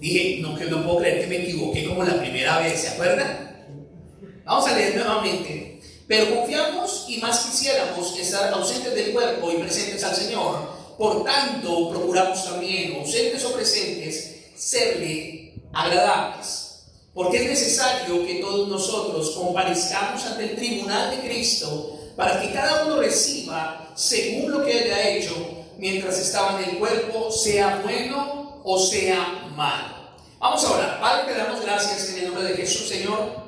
Dije, no, que no puedo creer que me equivoqué como la primera vez, ¿se acuerdan? Vamos a leer nuevamente. Pero confiamos y más quisiéramos estar ausentes del cuerpo y presentes al Señor. Por tanto, procuramos también, ausentes o presentes, serle agradables. Porque es necesario que todos nosotros comparezcamos ante el tribunal de Cristo para que cada uno reciba según lo que haya hecho mientras estaba en el cuerpo, sea bueno o sea malo. Vamos a orar. Padre, te damos gracias en el nombre de Jesús, Señor.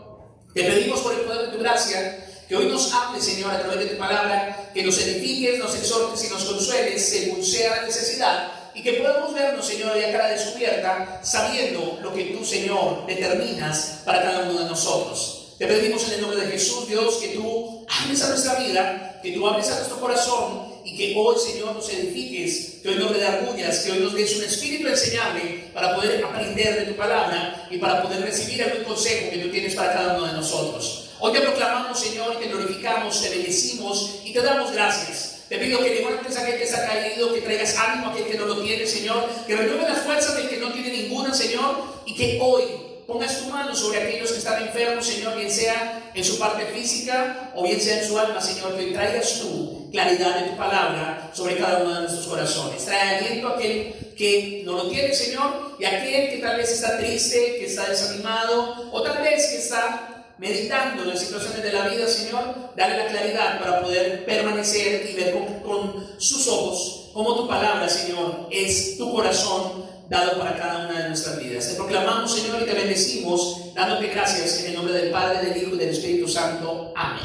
Te pedimos por el poder de tu gracia que hoy nos hables, Señor, a través de tu palabra, que nos edifiques, nos exhortes y nos consueles según sea la necesidad, y que podamos vernos, Señor, ya cara descubierta, sabiendo lo que tú, Señor, determinas para cada uno de nosotros. Te pedimos en el nombre de Jesús, Dios, que tú hables a nuestra vida, que tú hables a nuestro corazón, y que hoy, Señor, nos edifiques, que hoy nos redargullas, que hoy nos des un espíritu enseñable para poder aprender de tu palabra y para poder recibir algún consejo que tú tienes para cada uno de nosotros. Hoy te proclamamos, Señor, te glorificamos, te bendecimos y te damos gracias. Te pido que levantes a aquel que está caído, que traigas ánimo a aquel que no lo tiene, Señor, que renueve las fuerzas del que no tiene ninguna, Señor, y que hoy pongas tu mano sobre aquellos que están enfermos, Señor, bien sea en su parte física o bien sea en su alma, Señor, que traigas tú claridad de tu palabra sobre cada uno de nuestros corazones. Trae aliento a aquel que no lo tiene, Señor, y a aquel que tal vez está triste, que está desanimado, o tal vez que está meditando en las situaciones de la vida, Señor. Dale la claridad para poder permanecer y ver con sus ojos como tu palabra, Señor, es tu corazón dado para cada una de nuestras vidas. Te proclamamos, Señor, y te bendecimos, dándote gracias en el nombre del Padre, del Hijo y del Espíritu Santo. Amén.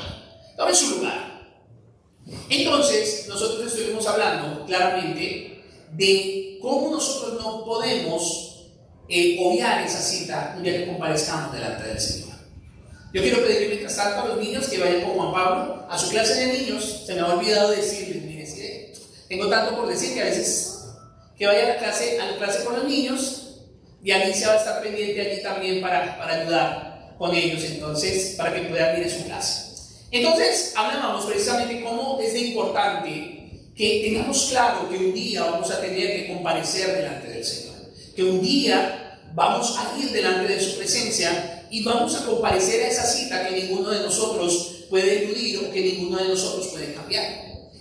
Tome su lugar. Entonces, nosotros estuvimos hablando claramente de cómo nosotros no podemos obviar esa cita un día que comparezcamos delante del Señor. Yo quiero pedirle mientras tanto a los niños que vayan con Juan Pablo a su clase de niños. Se me ha olvidado decirles, miren, tengo tanto por decir que a veces que vaya a la clase con los niños, y Alicia va a estar pendiente allí también para ayudar con ellos, entonces, para que puedan ir a su clase. Entonces, hablábamos precisamente cómo es de importante que tengamos claro que un día vamos a tener que comparecer delante del Señor, que un día vamos a ir delante de su presencia y vamos a comparecer a esa cita que ninguno de nosotros puede eludir o que ninguno de nosotros puede cambiar.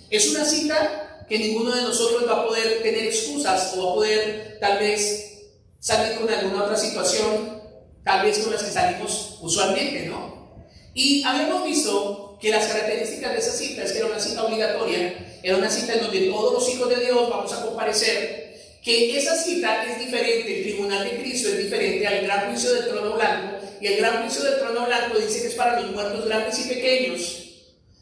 Es una cita que ninguno de nosotros va a poder tener excusas o va a poder tal vez salir con alguna otra situación, tal vez con las que salimos usualmente, ¿no? Y habíamos visto que las características de esa cita es que era una cita obligatoria, era una cita en donde todos los hijos de Dios vamos a comparecer, que esa cita es diferente, el tribunal de Cristo es diferente al gran juicio del trono blanco, y el gran juicio del trono blanco dice que es para los muertos grandes y pequeños,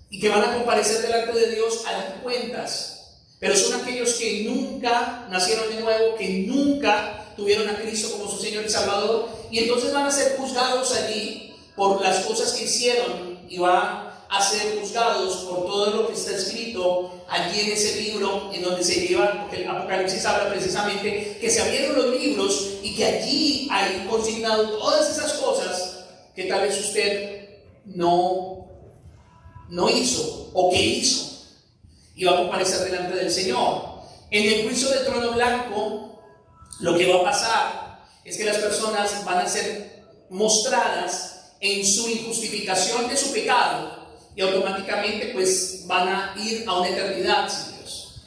y que van a comparecer delante de Dios a dar cuentas. Pero son aquellos que nunca nacieron de nuevo, que nunca tuvieron a Cristo como su Señor y Salvador, y entonces van a ser juzgados allí por las cosas que hicieron, y van a ser juzgados por todo lo que está escrito allí en ese libro en donde se lleva, porque el Apocalipsis habla precisamente que se abrieron los libros y que allí hay consignado todas esas cosas que tal vez usted no hizo o que hizo, y va a comparecer delante del Señor. En el juicio del trono blanco, lo que va a pasar es que las personas van a ser mostradas en su injustificación de su pecado, y automáticamente pues van a ir a una eternidad sin Dios.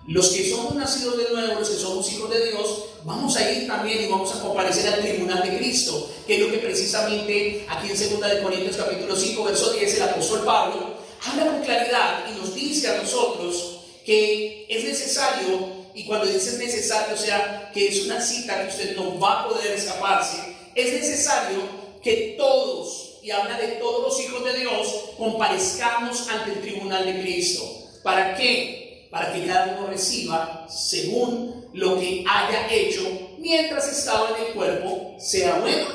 Los que somos nacidos de nuevo, los que somos hijos de Dios, vamos a ir también y vamos a comparecer al tribunal de Cristo, que es lo que precisamente aquí en 2 Corintios capítulo 5 verso 10 el apóstol Pablo habla con claridad y nos dice a nosotros que es necesario, y cuando dice es necesario, o sea, que es una cita que usted no va a poder escaparse, es necesario que todos, y habla de todos los hijos de Dios, comparezcamos ante el tribunal de Cristo. ¿Para qué? Para que cada uno reciba según lo que haya hecho mientras estaba en el cuerpo, sea bueno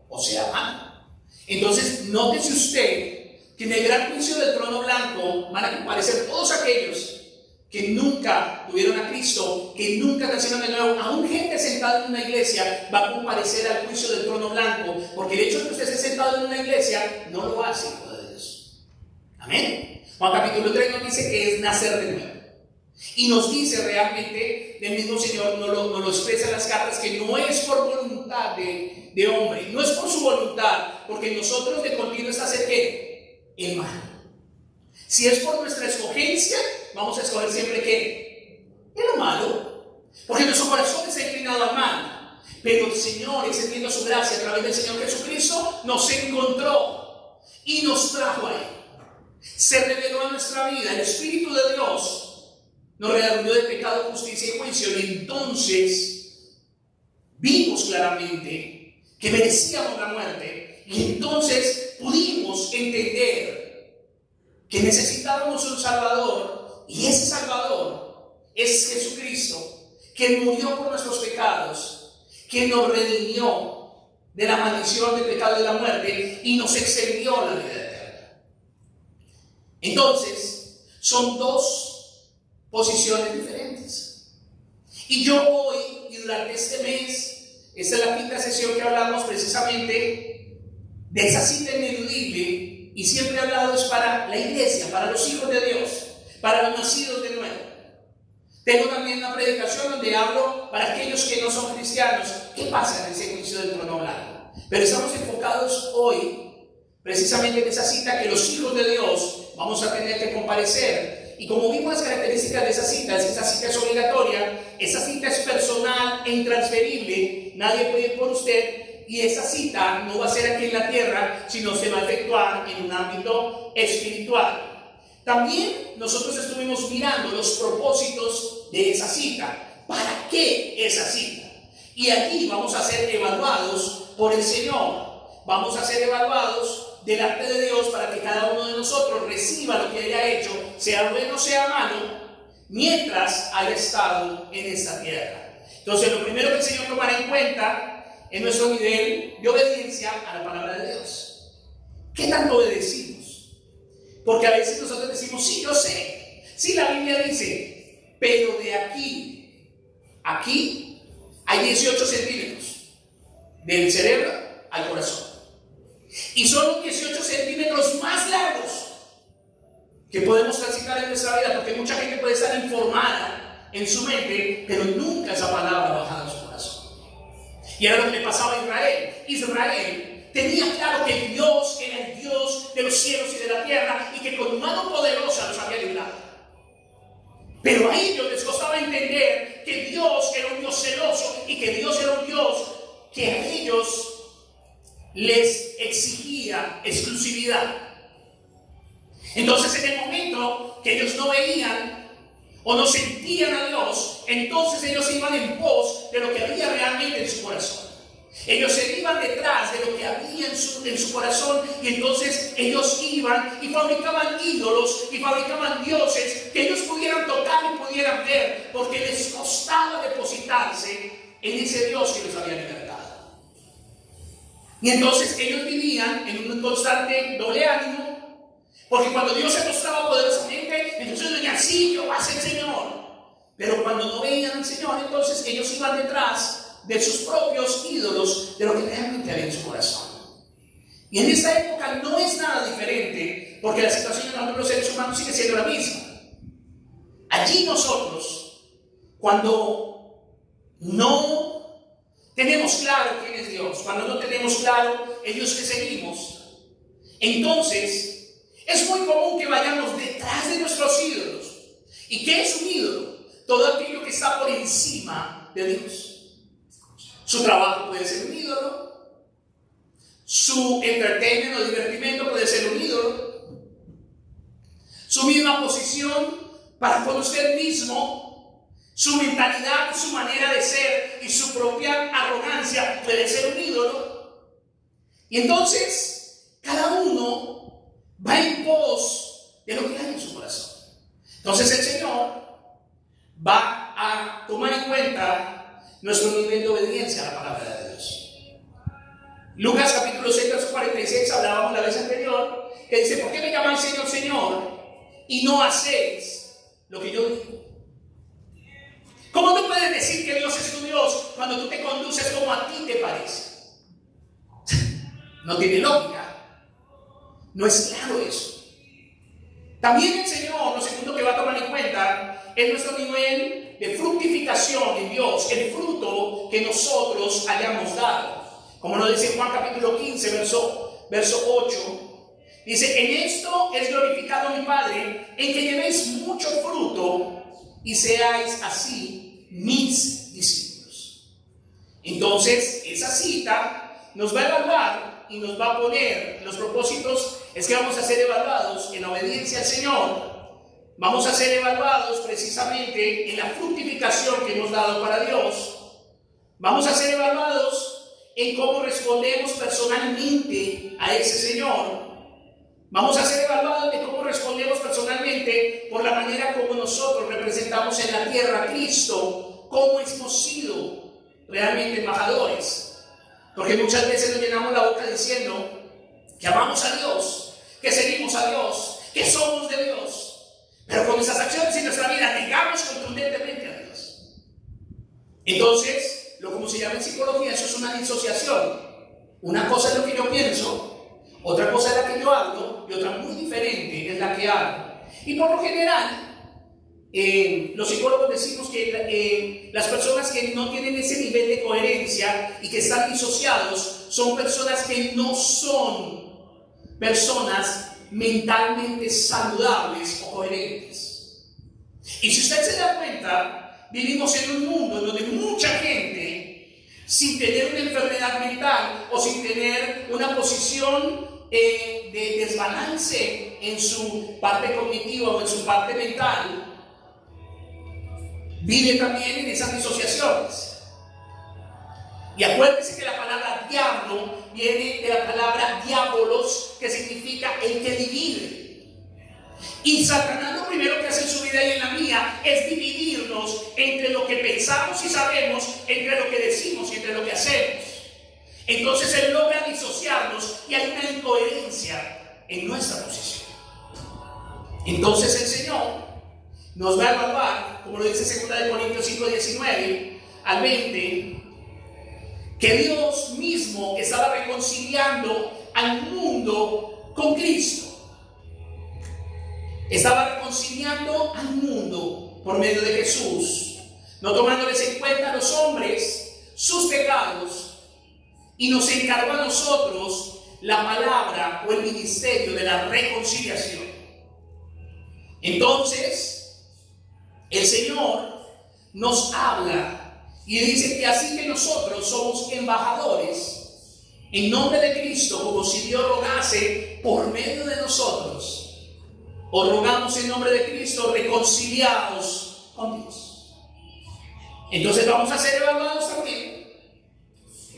o sea malo. Entonces, nótese usted que en el gran juicio del trono blanco van a comparecer todos aquellos que nunca tuvieron a Cristo, que nunca nacieron de nuevo. Aún gente sentada en una iglesia va a comparecer al juicio del trono blanco, porque el hecho de que usted esté sentado en una iglesia no lo hace hijo de Dios. Amén. Juan capítulo 3 nos dice que es nacer de nuevo, y nos dice realmente, el mismo Señor nos lo expresa en las cartas, que no es por voluntad voluntad de hombre, no es por su voluntad, porque nosotros de continuo es hacer ¿qué? El mal. Si es por nuestra escogencia, vamos a escoger siempre ¿qué? El malo, porque nuestro corazón está inclinado al mal. Pero el Señor, extendiendo su gracia a través del Señor Jesucristo, nos encontró y nos trajo a Él. Se reveló a nuestra vida, el Espíritu de Dios nos redarguyó de pecado, justicia y juicio, y entonces vimos claramente que merecíamos la muerte, y entonces pudimos entender que necesitábamos un Salvador, y ese Salvador es Jesucristo, quien murió por nuestros pecados, quien nos redimió de la maldición del pecado y de la muerte y nos extendió la vida eterna. Entonces, son dos posiciones diferentes. Y yo hoy, y durante este mes, esta es la quinta sesión que hablamos precisamente de esa cita ineludible, y siempre he hablado es para la iglesia, para los hijos de Dios, para los nacidos de nuevo. Tengo también una predicación donde hablo para aquellos que no son cristianos, qué pasa en ese juicio del trono blanco. Pero estamos enfocados hoy precisamente en esa cita que los hijos de Dios vamos a tener que comparecer. Y como vimos las características de esa cita es obligatoria, esa cita es personal e intransferible, nadie puede ir por usted, y esa cita no va a ser aquí en la tierra, sino se va a efectuar en un ámbito espiritual. También nosotros estuvimos mirando los propósitos de esa cita. ¿Para qué esa cita? Y aquí vamos a ser evaluados por el Señor. Vamos a ser evaluados delante de Dios para que cada uno de nosotros reciba lo que haya hecho, sea bueno o sea malo, mientras haya estado en esta tierra. Entonces, lo primero que el Señor tomará en cuenta es nuestro nivel de obediencia a la palabra de Dios. ¿Qué tanto obedecimos? Porque a veces nosotros decimos, sí, yo sé, sí, la Biblia dice, pero de aquí hay 18 centímetros del cerebro al corazón, y son los 18 centímetros más largos que podemos transitar en nuestra vida, porque mucha gente puede estar informada en su mente, pero nunca esa palabra ha bajado a su corazón. Y era lo que le pasaba a Israel tenía claro que Dios era el Dios de los cielos y de la tierra, y que con mano poderosa los había librado. Pero a ellos les costaba entender que Dios era un Dios celoso, y que Dios era un Dios que a ellos les exigía exclusividad. Entonces, en el momento que ellos no veían o no sentían a Dios, entonces ellos iban en pos de lo que había realmente en su corazón. Ellos se iban detrás de lo que había en su corazón, y entonces ellos iban y fabricaban ídolos y fabricaban dioses que ellos pudieran tocar y pudieran ver, porque les costaba depositarse en ese Dios que los había libertado. Y entonces ellos vivían en un constante doble ánimo, porque cuando Dios se mostraba poderosamente, entonces decían, sí, Jehová es el Señor. Pero cuando no veían al Señor, entonces ellos iban detrás de sus propios ídolos, de lo que realmente había en su corazón. Y en esta época no es nada diferente, porque la situación de nosotros los seres humanos sigue siendo la misma. Allí nosotros, cuando no tenemos claro quién es Dios, cuando no tenemos claro el Dios que seguimos, entonces es muy común que vayamos detrás de nuestros ídolos. ¿Y qué es un ídolo? Todo aquello que está por encima de Dios. Su trabajo puede ser un ídolo, su entertainment o divertimento puede ser un ídolo, su misma posición para con usted mismo, su mentalidad, su manera de ser y su propia arrogancia puede ser un ídolo. Y entonces cada uno va en pos de lo que hay en su corazón. Entonces el Señor va a tomar en cuenta nuestro nivel de obediencia a la palabra de Dios. Lucas capítulo 6, verso 46, hablábamos la vez anterior, que dice, ¿por qué me llamáis Señor, Señor, y no hacéis lo que yo digo? ¿Cómo tú puedes decir que Dios es tu Dios cuando tú te conduces como a ti te parece? No tiene lógica. No es claro eso. También el Señor, lo segundo que va a tomar en cuenta, es nuestro nivel de fructificación en Dios, el fruto que nosotros hayamos dado. Como nos dice Juan capítulo 15, verso 8, dice: en esto es glorificado mi Padre, en que llevéis mucho fruto y seáis así mis discípulos. Entonces, esa cita nos va a evaluar y nos va a poner los propósitos. Es que vamos a ser evaluados en la obediencia al Señor. Vamos a ser evaluados precisamente en la fructificación que hemos dado para Dios. Vamos a ser evaluados en cómo respondemos personalmente a ese Señor. Vamos a ser evaluados de cómo respondemos personalmente por la manera como nosotros representamos en la tierra a Cristo, cómo hemos sido realmente embajadores. Porque muchas veces nos llenamos la boca diciendo que amamos a Dios, que seguimos a Dios, que somos de Dios. Pero con esas acciones en nuestra vida negamos contundentemente a Dios. Entonces, lo como se llama en psicología, eso es una disociación. Una cosa es lo que yo pienso, otra cosa es la que yo hago, y otra muy diferente es la que hago. Y por lo general, los psicólogos decimos que las personas que no tienen ese nivel de coherencia y que están disociados son personas que no son personas mentalmente saludables o coherentes. Y si usted se da cuenta, vivimos en un mundo en donde mucha gente, sin tener una enfermedad mental o sin tener una posición de desbalance en su parte cognitiva o en su parte mental, vive también en esas disociaciones. Y acuérdense que la palabra diablo viene de la palabra diabolos, que significa el que divide. Y Satanás lo primero que hace en su vida y en la mía es dividirnos entre lo que pensamos y sabemos, entre lo que decimos y entre lo que hacemos. Entonces él logra disociarnos y hay una incoherencia en nuestra posición. Entonces el Señor nos va a evaluar, como lo dice 2 Corintios 5:19 al 20, que Dios mismo estaba reconciliando al mundo con Cristo. Estaba reconciliando al mundo por medio de Jesús, no tomándoles en cuenta a los hombres sus pecados, y nos encargó a nosotros la palabra o el ministerio de la reconciliación. Entonces, el Señor nos habla y dice que así que nosotros somos embajadores en nombre de Cristo, como si Dios rogase por medio de nosotros. O rogamos en nombre de Cristo reconciliados con Dios. Entonces vamos a ser evaluados también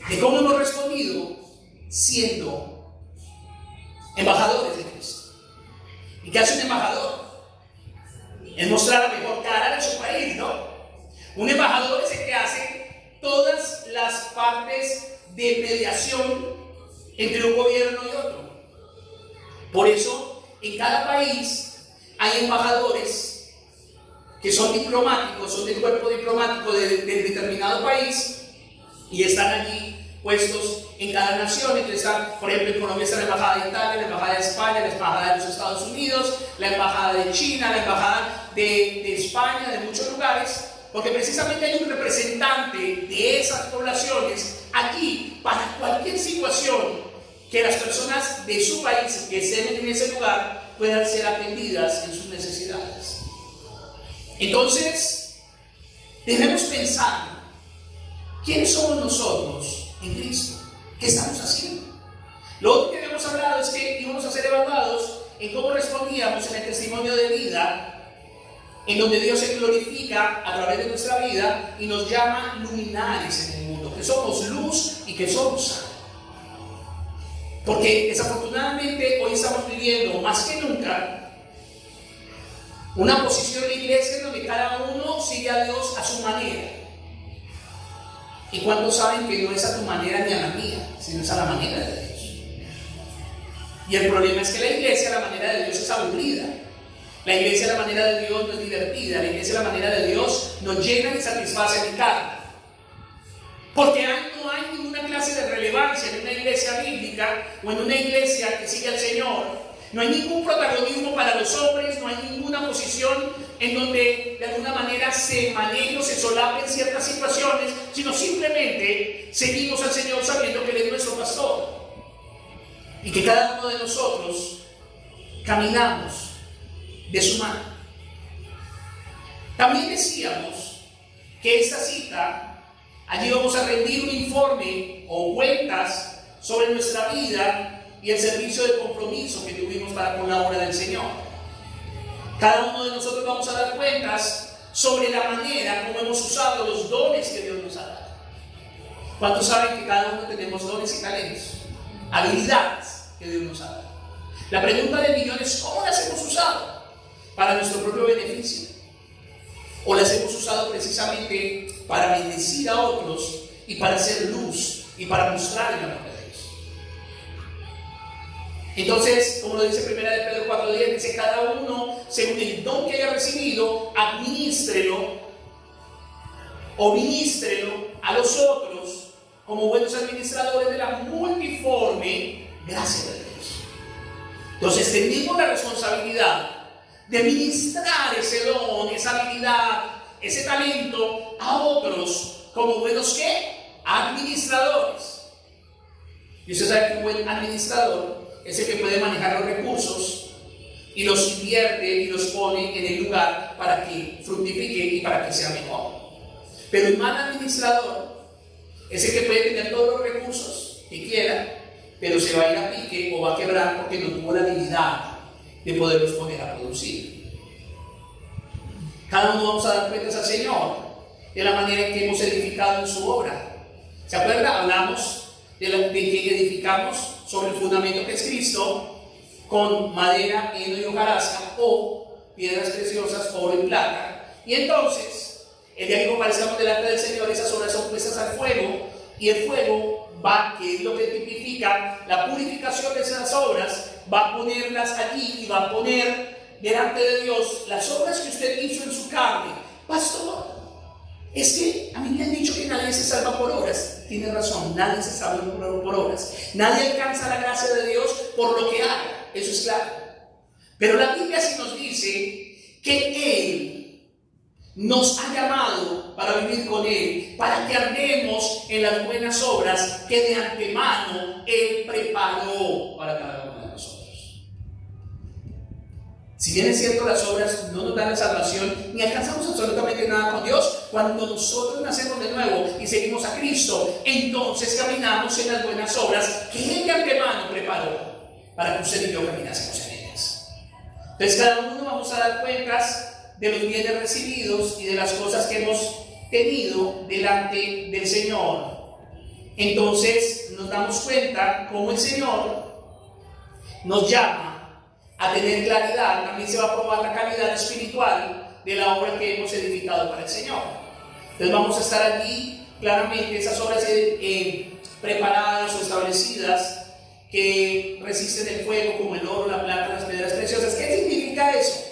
de cómo hemos respondido siendo embajadores de Cristo. ¿Y qué hace un embajador? Es mostrar la mejor cara de su país, ¿no? Un embajador es el que hace todas las partes de mediación entre un gobierno y otro. Por eso, en cada país hay embajadores que son diplomáticos, son del cuerpo diplomático del determinado país y están allí puestos en cada nación. Entonces están, por ejemplo, en Colombia está la embajada de Italia, la embajada de España, la embajada de los Estados Unidos, la embajada de China, la embajada de España, de muchos lugares, porque precisamente hay un representante de esas poblaciones aquí para cualquier situación que las personas de su país que estén en ese lugar puedan ser atendidas en sus necesidades. Entonces, debemos pensar, ¿quiénes somos nosotros en Cristo? ¿Qué estamos haciendo? Lo otro que habíamos hablado es que íbamos a ser evaluados en cómo respondíamos en el testimonio de vida, en donde Dios se glorifica a través de nuestra vida y nos llama luminares en el mundo, que somos luz y que somos sal. Porque desafortunadamente hoy estamos viviendo más que nunca una posición de la iglesia en donde cada uno sigue a Dios a su manera. ¿Y cuántos saben que no es a tu manera ni a la mía, sino es a la manera de Dios? Y el problema es que la iglesia, la manera de Dios es aburrida. La iglesia, la manera de Dios no es divertida. La iglesia, la manera de Dios nos llena y satisface mi carne. Porque no hay ninguna clase de relevancia en una iglesia bíblica o en una iglesia que sigue al Señor, No hay ningún protagonismo para los hombres, no hay ninguna posición en donde de alguna manera se manejen o se solapen ciertas situaciones, sino simplemente seguimos al Señor sabiendo que Él es nuestro pastor y que cada uno de nosotros caminamos de su mano. También decíamos que esta cita, allí vamos a rendir un informe o cuentas sobre nuestra vida y el servicio de compromiso que tuvimos para con la obra del Señor. Cada uno de nosotros vamos a dar cuentas sobre la manera como hemos usado los dones que Dios nos ha dado. ¿Cuántos saben que cada uno tenemos dones y talentos? Habilidades que Dios nos ha dado. La pregunta del millón es: ¿cómo las hemos usado? ¿Para nuestro propio beneficio? ¿O las hemos usado precisamente para bendecir a otros y para hacer luz y para mostrar el amor de Dios? Entonces, como lo dice 1 Pedro 4:10, dice: cada uno, según el don que haya recibido, administrelo o ministrelo a los otros como buenos administradores de la multiforme gracia de Dios. Entonces, tenemos la responsabilidad de ministrar ese don, esa habilidad, ese talento a otros como buenos ¿qué? Administradores. Y usted sabe que un buen administrador es el que puede manejar los recursos y los invierte y los pone en el lugar para que fructifique y para que sea mejor. Pero el mal administrador es el que puede tener todos los recursos que quiera, pero se va a ir a pique o va a quebrar porque no tuvo la habilidad de poderlos poner a producir. Cada uno vamos a dar cuentas al Señor de la manera en que hemos edificado en su obra. ¿Se acuerda? Hablamos de que edificamos sobre el fundamento que es Cristo, con madera, heno y hojarasca, o piedras preciosas, oro y plata. Y entonces, el día que comparezcamos delante del Señor, esas obras son puestas al fuego, y el fuego va, que es lo que tipifica la purificación de esas obras, va a ponerlas allí y va a poner delante de Dios las obras que usted hizo en su carne. Pastor, es que a mí me han dicho que nadie se salva por obras. Tiene razón, nadie se salva por obras. Nadie alcanza la gracia de Dios por lo que haga, eso es claro. Pero la Biblia sí nos dice que Él nos ha llamado para vivir con Él, para que andemos en las buenas obras que de antemano Él preparó para cada uno de nosotros. Si bien es cierto, las obras no nos dan la salvación ni alcanzamos absolutamente nada con Dios, cuando nosotros nacemos de nuevo y seguimos a Cristo, entonces caminamos en las buenas obras que Él de antemano preparó para que usted y yo caminásemos en ellas. Entonces, cada uno vamos a dar cuentas de los bienes recibidos y de las cosas que hemos tenido delante del Señor. Entonces, nos damos cuenta cómo el Señor nos llama a tener claridad. También se va a probar la calidad espiritual de la obra que hemos edificado para el Señor. Entonces vamos a estar allí claramente esas obras preparadas o establecidas que resisten el fuego, como el oro, la plata, las piedras preciosas. ¿Qué significa eso?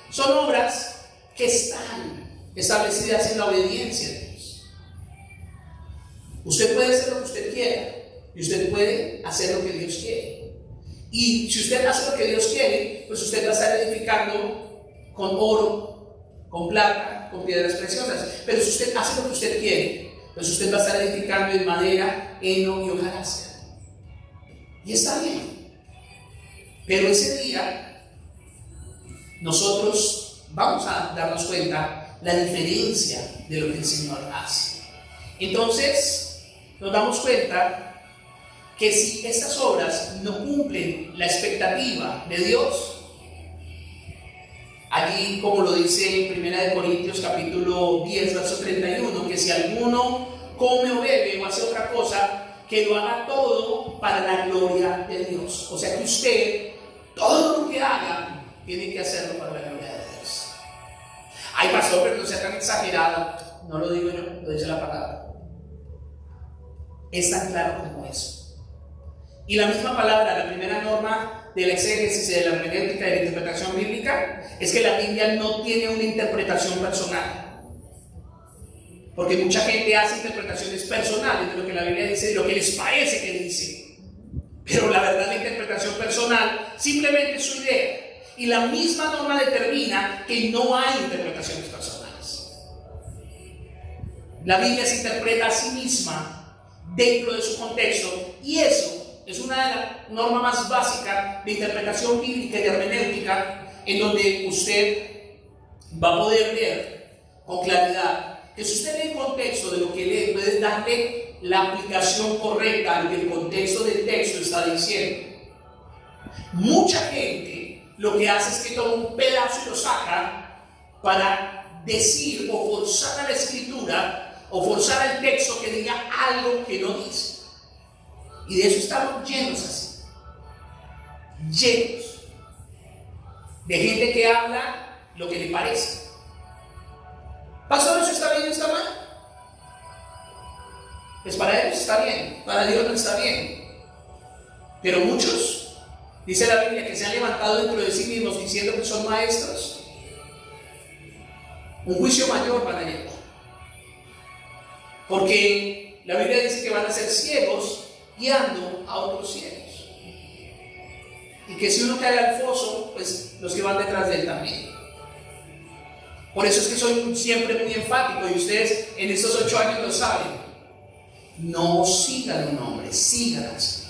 Son obras que están establecidas en la obediencia de Dios. Usted puede hacer lo que usted quiera y usted puede hacer lo que Dios quiere. Y si usted hace lo que Dios quiere, pues usted va a estar edificando con oro, con plata, con piedras preciosas. Pero si usted hace lo que usted quiere, pues usted va a estar edificando en madera, heno y hojarasca. Y está bien. Pero ese día nosotros vamos a darnos cuenta la diferencia de lo que el Señor hace. Entonces nos damos cuenta que si estas obras no cumplen la expectativa de Dios, allí como lo dice en 1 Corintios capítulo 10, verso 31, que si alguno come o bebe o hace otra cosa, que lo haga todo para la gloria de Dios. O sea que usted, todo lo que haga, tiene que hacerlo para la gloria de Dios. Ay, pastor, pero no sea tan exagerado. No lo digo yo, lo dice la palabra. Es tan claro como eso. Y la misma palabra, la primera norma de la exégesis y de la hermenéutica y de la interpretación bíblica, es que la Biblia no tiene una interpretación personal. Porque mucha gente hace interpretaciones personales de lo que la Biblia dice, de lo que les parece que dice. Pero la verdad, la interpretación personal simplemente es su idea. Y la misma norma determina que no hay interpretaciones personales. La Biblia se interpreta a sí misma dentro de su contexto, y eso es una de las normas más básicas de interpretación bíblica y de hermenéutica, en donde usted va a poder ver con claridad que si usted lee el contexto de lo que lee, puede darle la aplicación correcta a lo que el contexto del texto está diciendo. Mucha gente lo que hace es que toma un pedazo y lo saca para decir o forzar a la escritura o forzar al texto que diga algo que no dice. Y de eso estamos llenos así. Llenos de gente que habla lo que le parece. Pastor, ¿eso está bien o está mal? Pues para ellos está bien, para Dios no está bien. Pero muchos, dice la Biblia, que se han levantado dentro de sí mismos diciendo que son maestros. Un juicio mayor van a llevar. Porque la Biblia dice que van a ser ciegos guiando a otros ciegos. Y que si uno cae al foso, pues los que van detrás de él también. Por eso es que soy siempre muy enfático, y ustedes en estos 8 años lo saben. No sigan un hombre, sigan al Señor.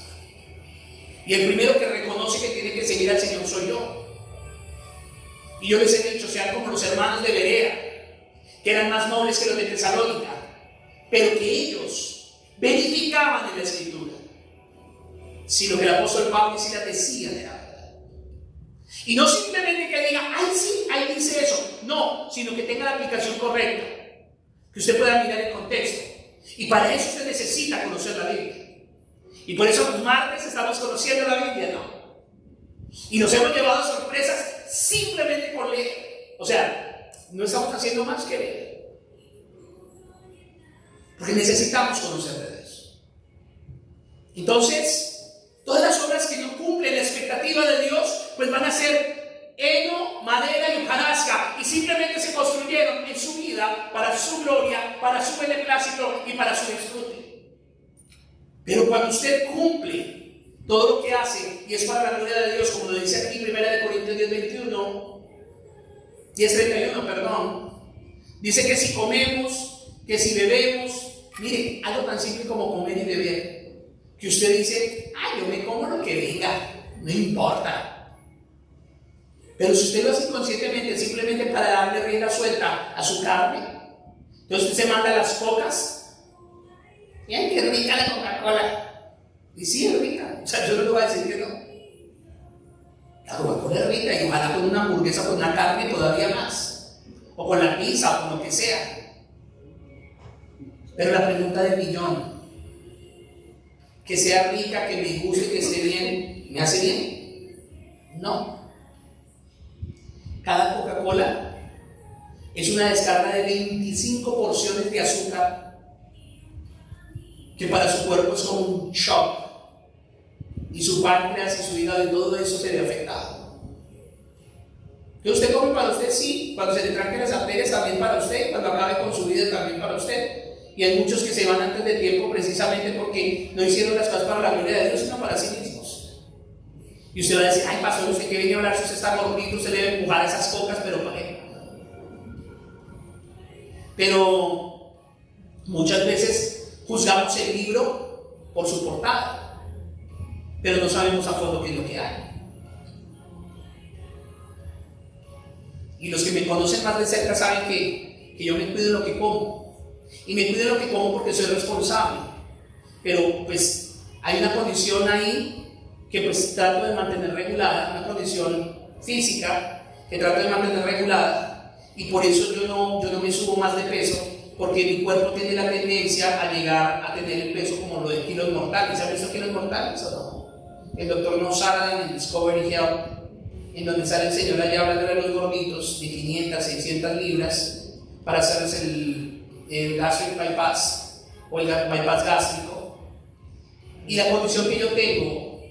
Y el primero que reconoce que tiene que seguir al Señor soy yo. Y yo les he dicho, sean como los hermanos de Berea, que eran más nobles que los de Tesalónica, pero que ellos verificaban en la Escritura si lo que el apóstol Pablo y Silas decían era verdad. Y no simplemente que diga, ay sí, ahí dice eso. No, sino que tenga la aplicación correcta, que usted pueda mirar el contexto. Y para eso usted necesita conocer la Biblia. Y por eso los martes estamos conociendo la Biblia, ¿no? Y nos hemos llevado sorpresas simplemente por leer. O sea, no estamos haciendo más que leer. Porque necesitamos conocer de Dios. Entonces, todas las obras que no cumplen la expectativa de Dios, pues van a ser heno, madera y hojarasca, y simplemente se construyeron en su vida para su gloria, para su beneplácito y para su disfrute. Pero cuando usted cumple todo lo que hace, y es para la gloria de Dios, como lo dice aquí 1 Corintios 10:31, perdón, dice que si comemos, que si bebemos, mire, algo tan simple como comer y beber, que usted dice, yo me como lo que venga, no importa. Pero si usted lo hace inconscientemente, simplemente para darle rienda suelta a su carne, entonces usted se manda las cocas. Miren qué rica la Coca-Cola. Y sí, es rica. O sea, yo no le voy a decir que no. La Coca-Cola es rica, y ojalá con una hamburguesa, con una carne todavía más. O con la pizza, o con lo que sea. Pero la pregunta del millón, que sea rica, que me guste, que esté bien, ¿me hace bien? No. Cada Coca-Cola es una descarga de 25 porciones de azúcar, que para su cuerpo es como un shock, y su páncreas y su hígado y todo eso se ve afectado. ¿Que usted come para usted? Sí. Cuando se le tranquen las arterias, también para usted. Cuando acabe con su vida, también para usted. Y hay muchos que se van antes de tiempo precisamente porque no hicieron las cosas para la gloria de Dios, sino para sí mismos. Y usted va a decir, ay pastor, usted que viene a hablar, si usted está gordito, usted debe empujar esas cocas, pero ¿para qué? Pero muchas veces juzgamos el libro por su portada, pero no sabemos a fondo qué es lo que hay. Y los que me conocen más de cerca saben que yo me cuido de lo que como. Y me cuido de lo que como porque soy responsable. Pero pues hay una condición ahí que pues trato de mantener regulada, una condición física que trato de mantener regulada. Y por eso yo no me subo más de peso, porque mi cuerpo tiene la tendencia a llegar a tener el peso como lo de kilos mortales. ¿Se han visto kilos mortales o no? El doctor Nosara en el Discovery Health, en donde sale el señor allá hablando de los gorditos de 500, 600 libras para hacerles el gastric bypass o el bypass gástrico. Y la condición que yo tengo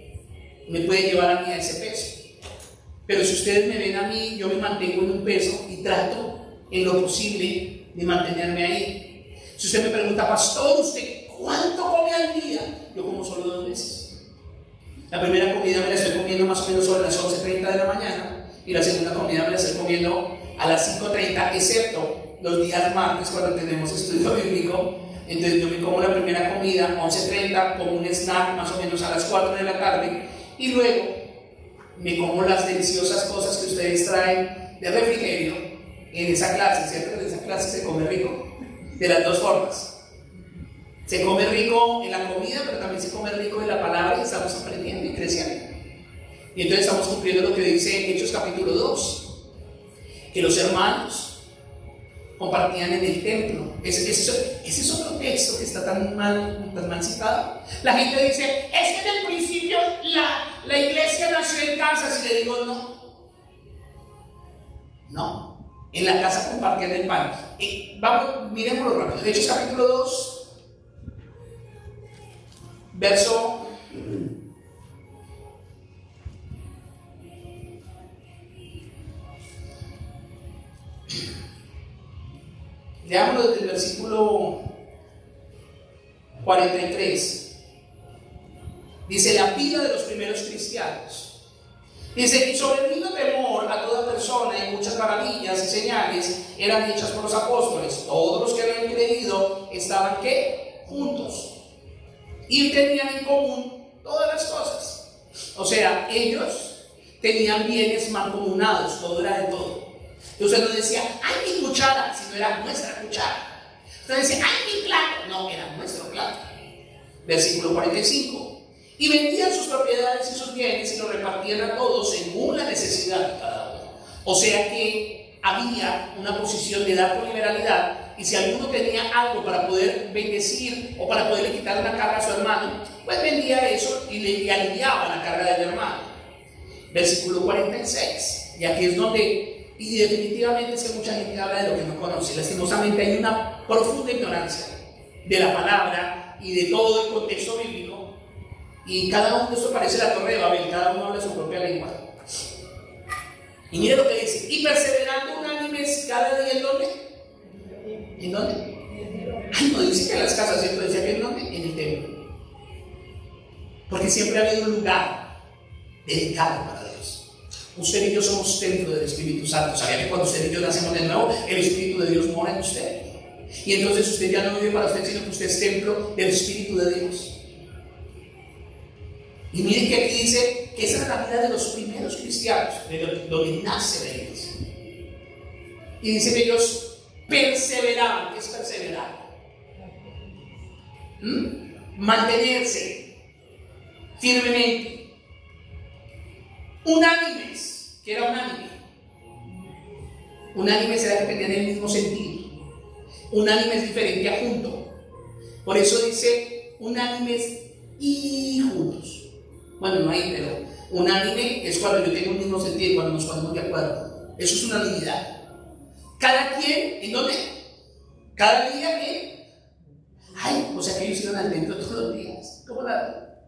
me puede llevar a mí a ese peso. Pero si ustedes me ven a mí, yo me mantengo en un peso y trato en lo posible de mantenerme ahí. Si usted me pregunta, pastor, ¿usted cuánto come al día? Yo como solo 2 veces. La primera comida me la estoy comiendo más o menos sobre las 11:30 de la mañana y la segunda comida me la estoy comiendo a las 5:30, excepto los días martes cuando tenemos estudio bíblico. Entonces yo me como la primera comida 11:30, como un snack más o menos a las 4 de la tarde y luego me como las deliciosas cosas que ustedes traen de refrigerio en esa clase, ¿cierto? En esa clase se come rico, de las dos formas. Se come rico en la comida, pero también se come rico en la palabra y estamos aprendiendo y creciendo. Y entonces estamos cumpliendo lo que dice Hechos capítulo 2, que los hermanos compartían en el templo. Ese es otro texto que está tan mal citado. La gente dice, es que en el principio la iglesia nació en Kansas, y le digo, no, en la casa compartían el pan. Vamos, miremoslo rápido. Hechos capítulo 2, verso leámoslo desde el versículo 43. Dice, la vida de los primeros cristianos. Dice, y sobrevino temor a toda persona, y muchas maravillas y señales eran hechas por los apóstoles. Todos los que habían creído estaban, ¿qué? Juntos. Y tenían en común todas las cosas. O sea, ellos tenían bienes mancomunados, todo era de todo. Entonces no decía, ay, mi cuchara, sino era nuestra cuchara. Entonces decía, ay, mi plato, no, era nuestro plato. Versículo 45. Y vendían sus propiedades y sus bienes y los repartían a todos según la necesidad de cada uno. O sea que había una posición de dar con liberalidad. Y si alguno tenía algo para poder bendecir o para poderle quitar una carga a su hermano, pues vendía eso y le aliviaba la carga del hermano. Versículo 46. Y aquí es donde, y definitivamente es que mucha gente habla de lo que no conoce. Lastimosamente hay una profunda ignorancia de la palabra y de todo el contexto bíblico. Y cada uno de esto parece la torre de Babel, cada uno habla su propia lengua. Y mire lo que dice, y perseverando unánimes cada día, ¿en dónde? ¿En dónde? Ay, no dice que en las casas, ¿cierto? Decía que en dónde, en el templo. Porque siempre ha habido un lugar dedicado para Dios. Usted y yo somos templo del Espíritu Santo. ¿Sabía que cuando usted y yo nacemos de nuevo, el Espíritu de Dios mora en usted? Y entonces usted ya no vive para usted, sino que usted es templo del Espíritu de Dios. Y miren que aquí dice que esa es la vida de los primeros cristianos, de donde nace la iglesia. Y dice que ellos perseveraban. ¿Qué es perseverar? Mantenerse firmemente, unánimes. ¿Qué era unánime? Unánimes era que tenían el mismo sentido. Unánime es diferente a junto. Por eso dice unánimes y juntos. Bueno, no hay, pero unánime es cuando yo tengo el mismo sentido, cuando nos ponemos de acuerdo. Eso es unanimidad. Cada quien, ¿en dónde? Cada día, ¿qué? Ay, o sea que ellos iban al templo todos los días. ¿Cómo la?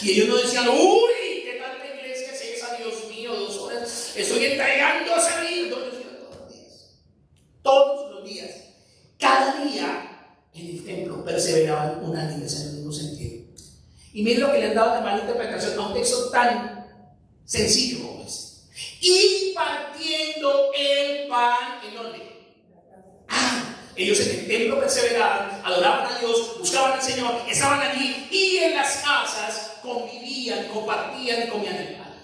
Y ellos no decían, uy, ¿qué tanta iglesia es esa? Dios mío, 2 horas. Estoy entregando a salir. No, ellos iban todos los días. Todos los días. Cada día en el templo perseveraban unánimes en el mismo sentido. Y miren lo que le han dado de mala interpretación a un texto tan sencillo como este. Y partiendo el pan, ¿en dónde? Ellos en el templo perseveraban, adoraban a Dios, buscaban al Señor, estaban allí y en las casas convivían, compartían y comían el pan.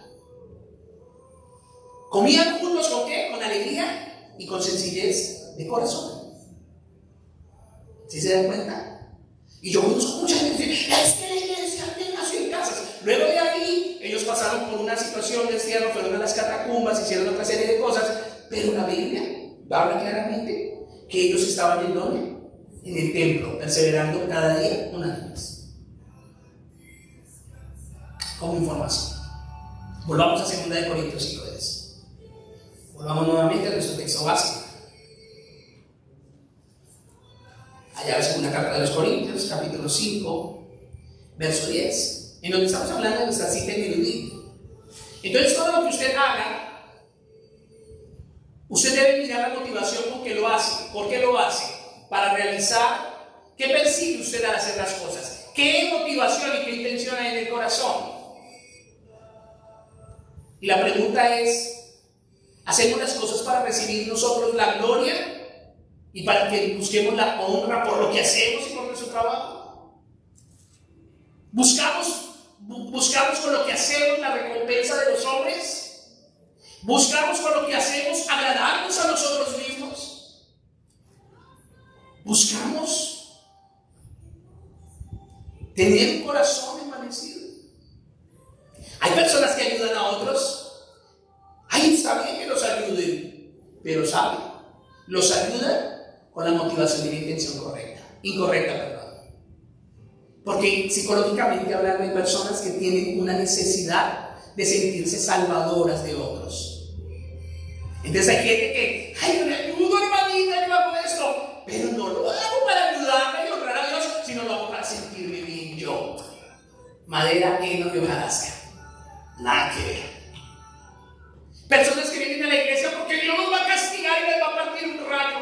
Comían juntos ¿con qué? Con alegría y con sencillez de corazón. ¿Sí se dan cuenta? Y yo conozco mucha gente que dice, es que la iglesia nació en casas. Luego de ahí, ellos pasaron por una situación de encierro, fueron a las catacumbas, hicieron otra serie de cosas, pero la Biblia habla claramente que ellos estaban en ¿dónde? En el templo, perseverando cada día unánimes. Como información. Volvamos a 2 Corintios 5:10. Volvamos nuevamente a nuestro texto básico. Allá la segunda carta de los Corintios, capítulo 5, verso 10, en donde estamos hablando de nuestra cita ineludible. Entonces, todo lo que usted haga, usted debe mirar la motivación con que lo hace. ¿Por qué lo hace? Para realizar, ¿qué persigue usted al hacer las cosas? ¿Qué motivación y qué intención hay en el corazón? Y la pregunta es, ¿hacemos las cosas para recibir nosotros la gloria y para que busquemos la honra por lo que hacemos y por nuestro trabajo? ¿Buscamos con lo que hacemos la recompensa de los hombres? ¿Buscamos con lo que hacemos agradarnos a nosotros mismos? ¿Buscamos tener un corazón envanecido? Hay personas que ayudan a otros. Ahí está bien que los ayuden, pero ¿saben? Los ayudan con la motivación y la intención incorrecta, perdón. Porque psicológicamente hablando hay personas que tienen una necesidad de sentirse salvadoras de otros. Entonces hay gente que, ay, yo le ayudo, hermanita, yo hago esto, pero no lo hago para ayudarme y honrar a Dios, sino lo hago para sentirme bien yo. Madera, heno y hojarasca. Nada que ver. Personas que vienen a la iglesia porque Dios nos va a castigar y les va a partir un rayo.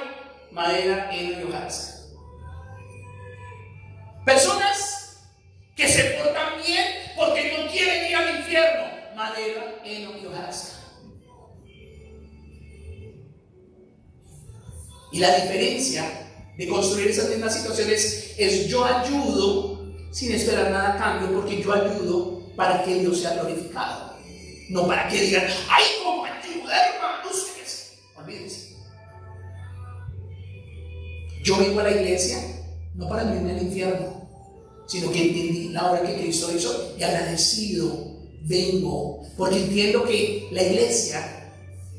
Madera, heno y hojarasca. Personas que se portan bien porque no quieren ir al infierno. Madera, heno y hojarasca. Y la diferencia de construir esas mismas situaciones es yo ayudo sin esperar nada a cambio, porque yo ayudo para que Dios sea glorificado, no para que digan, ay, cómo ayuda, hermano, ustedes. Olvídense. Yo vengo a la iglesia no para irme al infierno, sino que entendí la obra que Cristo hizo y agradecido vengo, porque entiendo que la iglesia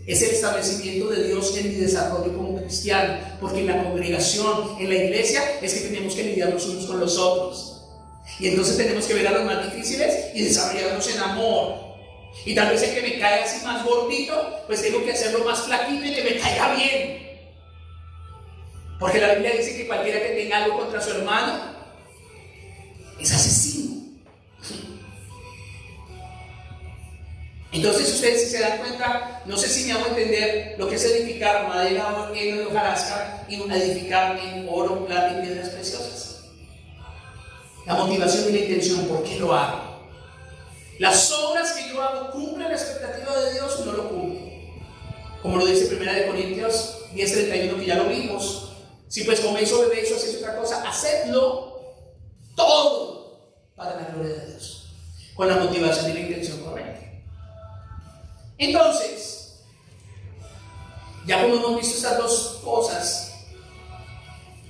es el establecimiento de Dios en mi desarrollo como cristiano, porque en la congregación, en la iglesia, es que tenemos que lidiar los unos con los otros. Y entonces tenemos que ver a los más difíciles y desarrollarnos en amor. Y tal vez el que me cae así más gordito, pues tengo que hacerlo más flaquito y que me caiga bien. Porque la Biblia dice que cualquiera que tenga algo contra su hermano es asesino. Entonces ustedes, si se dan cuenta, no sé si me hago entender lo que es edificar madera, heno y hojarasca y edificar en oro, plata y piedras preciosas. La motivación y la intención, ¿por qué lo hago? Las obras que yo hago cumplen la expectativa de Dios o no lo cumplen. Como lo dice 1 Corintios 10:31, que ya lo vimos. Si pues coméis o bebéis o hacéis otra cosa, hacedlo todo para la gloria de Dios, con la motivación y la intención correcta. Entonces, ya como hemos visto estas dos cosas,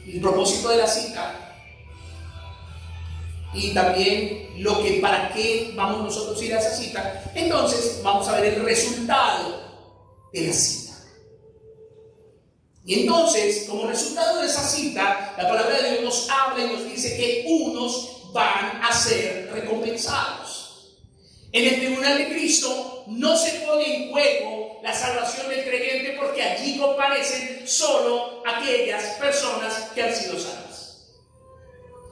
el propósito de la cita y también para qué vamos nosotros a ir a esa cita, entonces vamos a ver el resultado de la cita. Y entonces, como resultado de esa cita, la palabra de Dios nos habla y nos dice que unos van a ser recompensados. En el tribunal de Cristo no se pone en juego la salvación del creyente, porque allí comparecen solo aquellas personas que han sido salvas.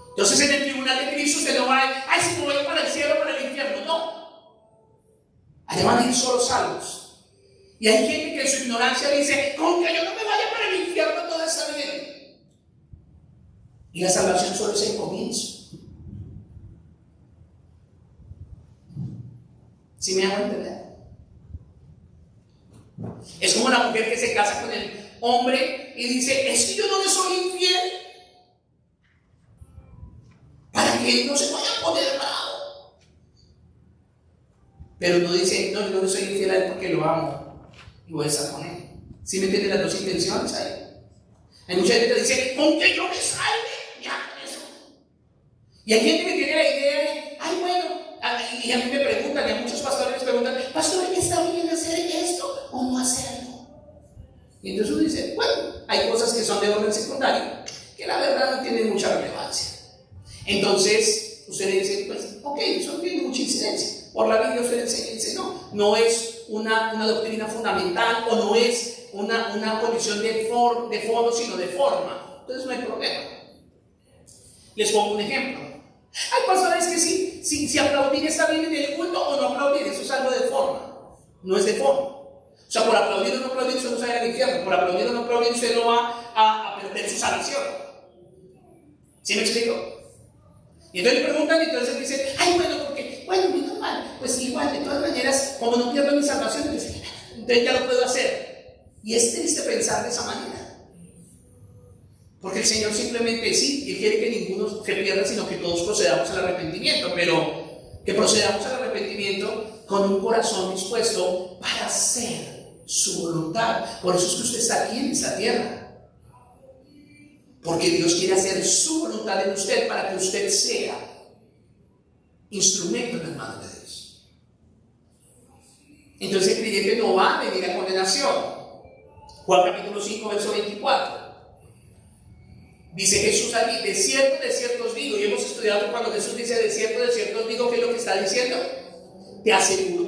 Entonces en el tribunal de Cristo usted no va a, ay, si me voy para el cielo o para el infierno. No. Allá van a ir solo salvos. Y hay gente que en su ignorancia dice, con que yo no me vaya para el infierno todo está bien. Y la salvación solo es el comienzo. ¿Sí me hago entender? Es como la mujer que se casa con el hombre y dice, es que yo no le soy infiel, para que él no se vaya a poner bravo. Pero no dice, no, yo no le soy infiel a él porque lo amo y voy a estar con él. ¿Sí me entienden las dos intenciones ahí? Hay mucha gente que dice, con que yo me salve, ya con eso. Y hay gente que tiene la idea de, ay, bueno, y a mí me preguntan, y a muchos pastores les preguntan, pastor, ¿está bien hacer esto o no hacerlo? Y entonces uno dice, bueno, hay cosas que son de orden secundario, que la verdad no tienen mucha relevancia. Entonces, usted le dice, pues, ok, eso no tiene mucha incidencia. Por la Biblia usted le dice, no es una doctrina fundamental, o no es una condición de fondo, sino de forma. Entonces no hay problema. Les pongo un ejemplo. Hay personas que si aplaudir está bien en el culto o no aplaudir, eso es algo de forma, no es de forma. O sea, por aplaudir o no aplaudir usted no se va al infierno, por aplaudir o no aplaudir usted no va a perder su salvación. ¿Sí me explico? Y entonces le preguntan y entonces dicen, ay, bueno, porque, bueno, muy normal, pues igual, de todas maneras maneras, como no pierdo mi salvación, entonces ya lo puedo hacer. Y es triste pensar de esa manera. Porque el Señor simplemente sí, Él quiere que ninguno se pierda, sino que todos procedamos al arrepentimiento, pero que procedamos al arrepentimiento con un corazón dispuesto para hacer su voluntad. Por eso es que usted está aquí en esta tierra. Porque Dios quiere hacer su voluntad en usted para que usted sea instrumento en las manos de Dios. Entonces el creyente no va a venir a condenación. Juan capítulo 5, verso 24. Dice Jesús allí, de cierto os digo, y hemos estudiado cuando Jesús dice de cierto os digo, ¿qué es lo que está diciendo? Te aseguro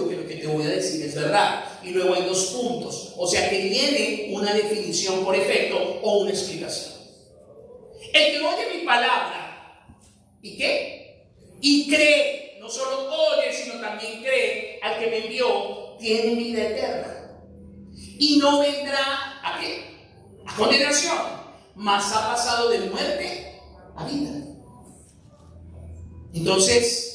que lo que te voy a decir es verdad. Y luego hay dos puntos, o sea que viene una definición por efecto o una explicación. El que oye mi palabra, ¿y qué? Y cree, no solo oye, sino también cree al que me envió, tiene vida eterna. Y no vendrá, ¿a qué? A condenación, mas ha pasado de muerte a vida. Entonces,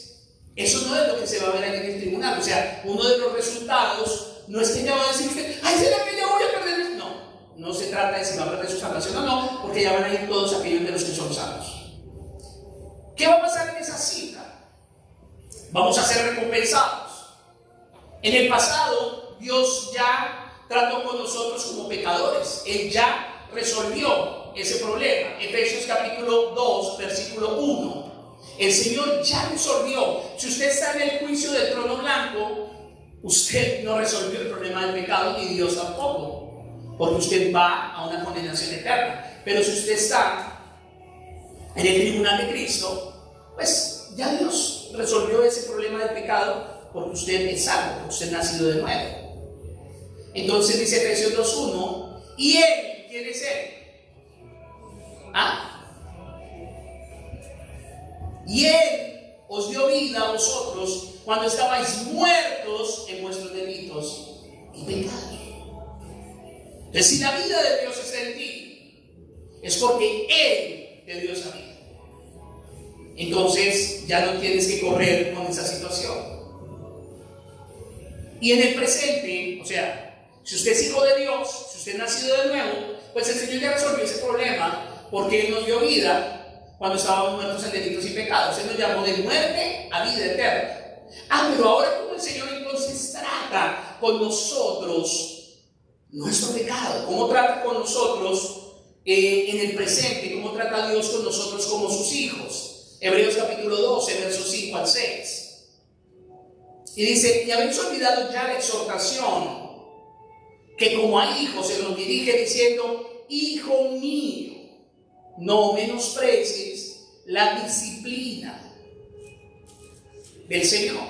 eso no es lo que se va a ver ahí en el tribunal. O sea, uno de los resultados no es que ya va a decir usted, ¡ay, será que ya voy a perder! No se trata de si va a perder su salvación o no, porque ya van a ir todos aquellos de los que son salvos. ¿Qué va a pasar en esa cita? Vamos a ser recompensados. En el pasado, Dios ya trató con nosotros como pecadores. Él ya resolvió ese problema. Efesios capítulo 2, versículo 1. El Señor ya resolvió. Si usted está en el juicio del trono blanco, usted no resolvió el problema del pecado, ni Dios tampoco, porque usted va a una condenación eterna. Pero si usted está en el tribunal de Cristo, pues ya Dios resolvió ese problema del pecado, porque usted es salvo, porque usted ha nacido de nuevo. Entonces dice Efesios 2:1, y Él, ¿quién es Él? Y Él os dio vida a vosotros cuando estabais muertos en vuestros delitos y pecados. Entonces, si la vida de Dios está en ti, es porque Él te dio esa vida. Entonces, ya no tienes que correr con esa situación. Y en el presente, o sea, si usted es hijo de Dios, si usted es nacido de nuevo, pues el Señor ya resolvió ese problema, porque Él nos dio vida cuando estábamos muertos en delitos y pecados. Él nos llamó de muerte a vida eterna. Pero ahora, ¿cómo el Señor entonces trata con nosotros nuestro pecado? ¿Cómo trata con nosotros en el presente? ¿Cómo trata Dios con nosotros como sus hijos? Hebreos capítulo 12, versos 5 al 6. Y dice, y habéis olvidado ya la exhortación que como a hijos se nos dirige diciendo, hijo mío, no menosprecies la disciplina del Señor,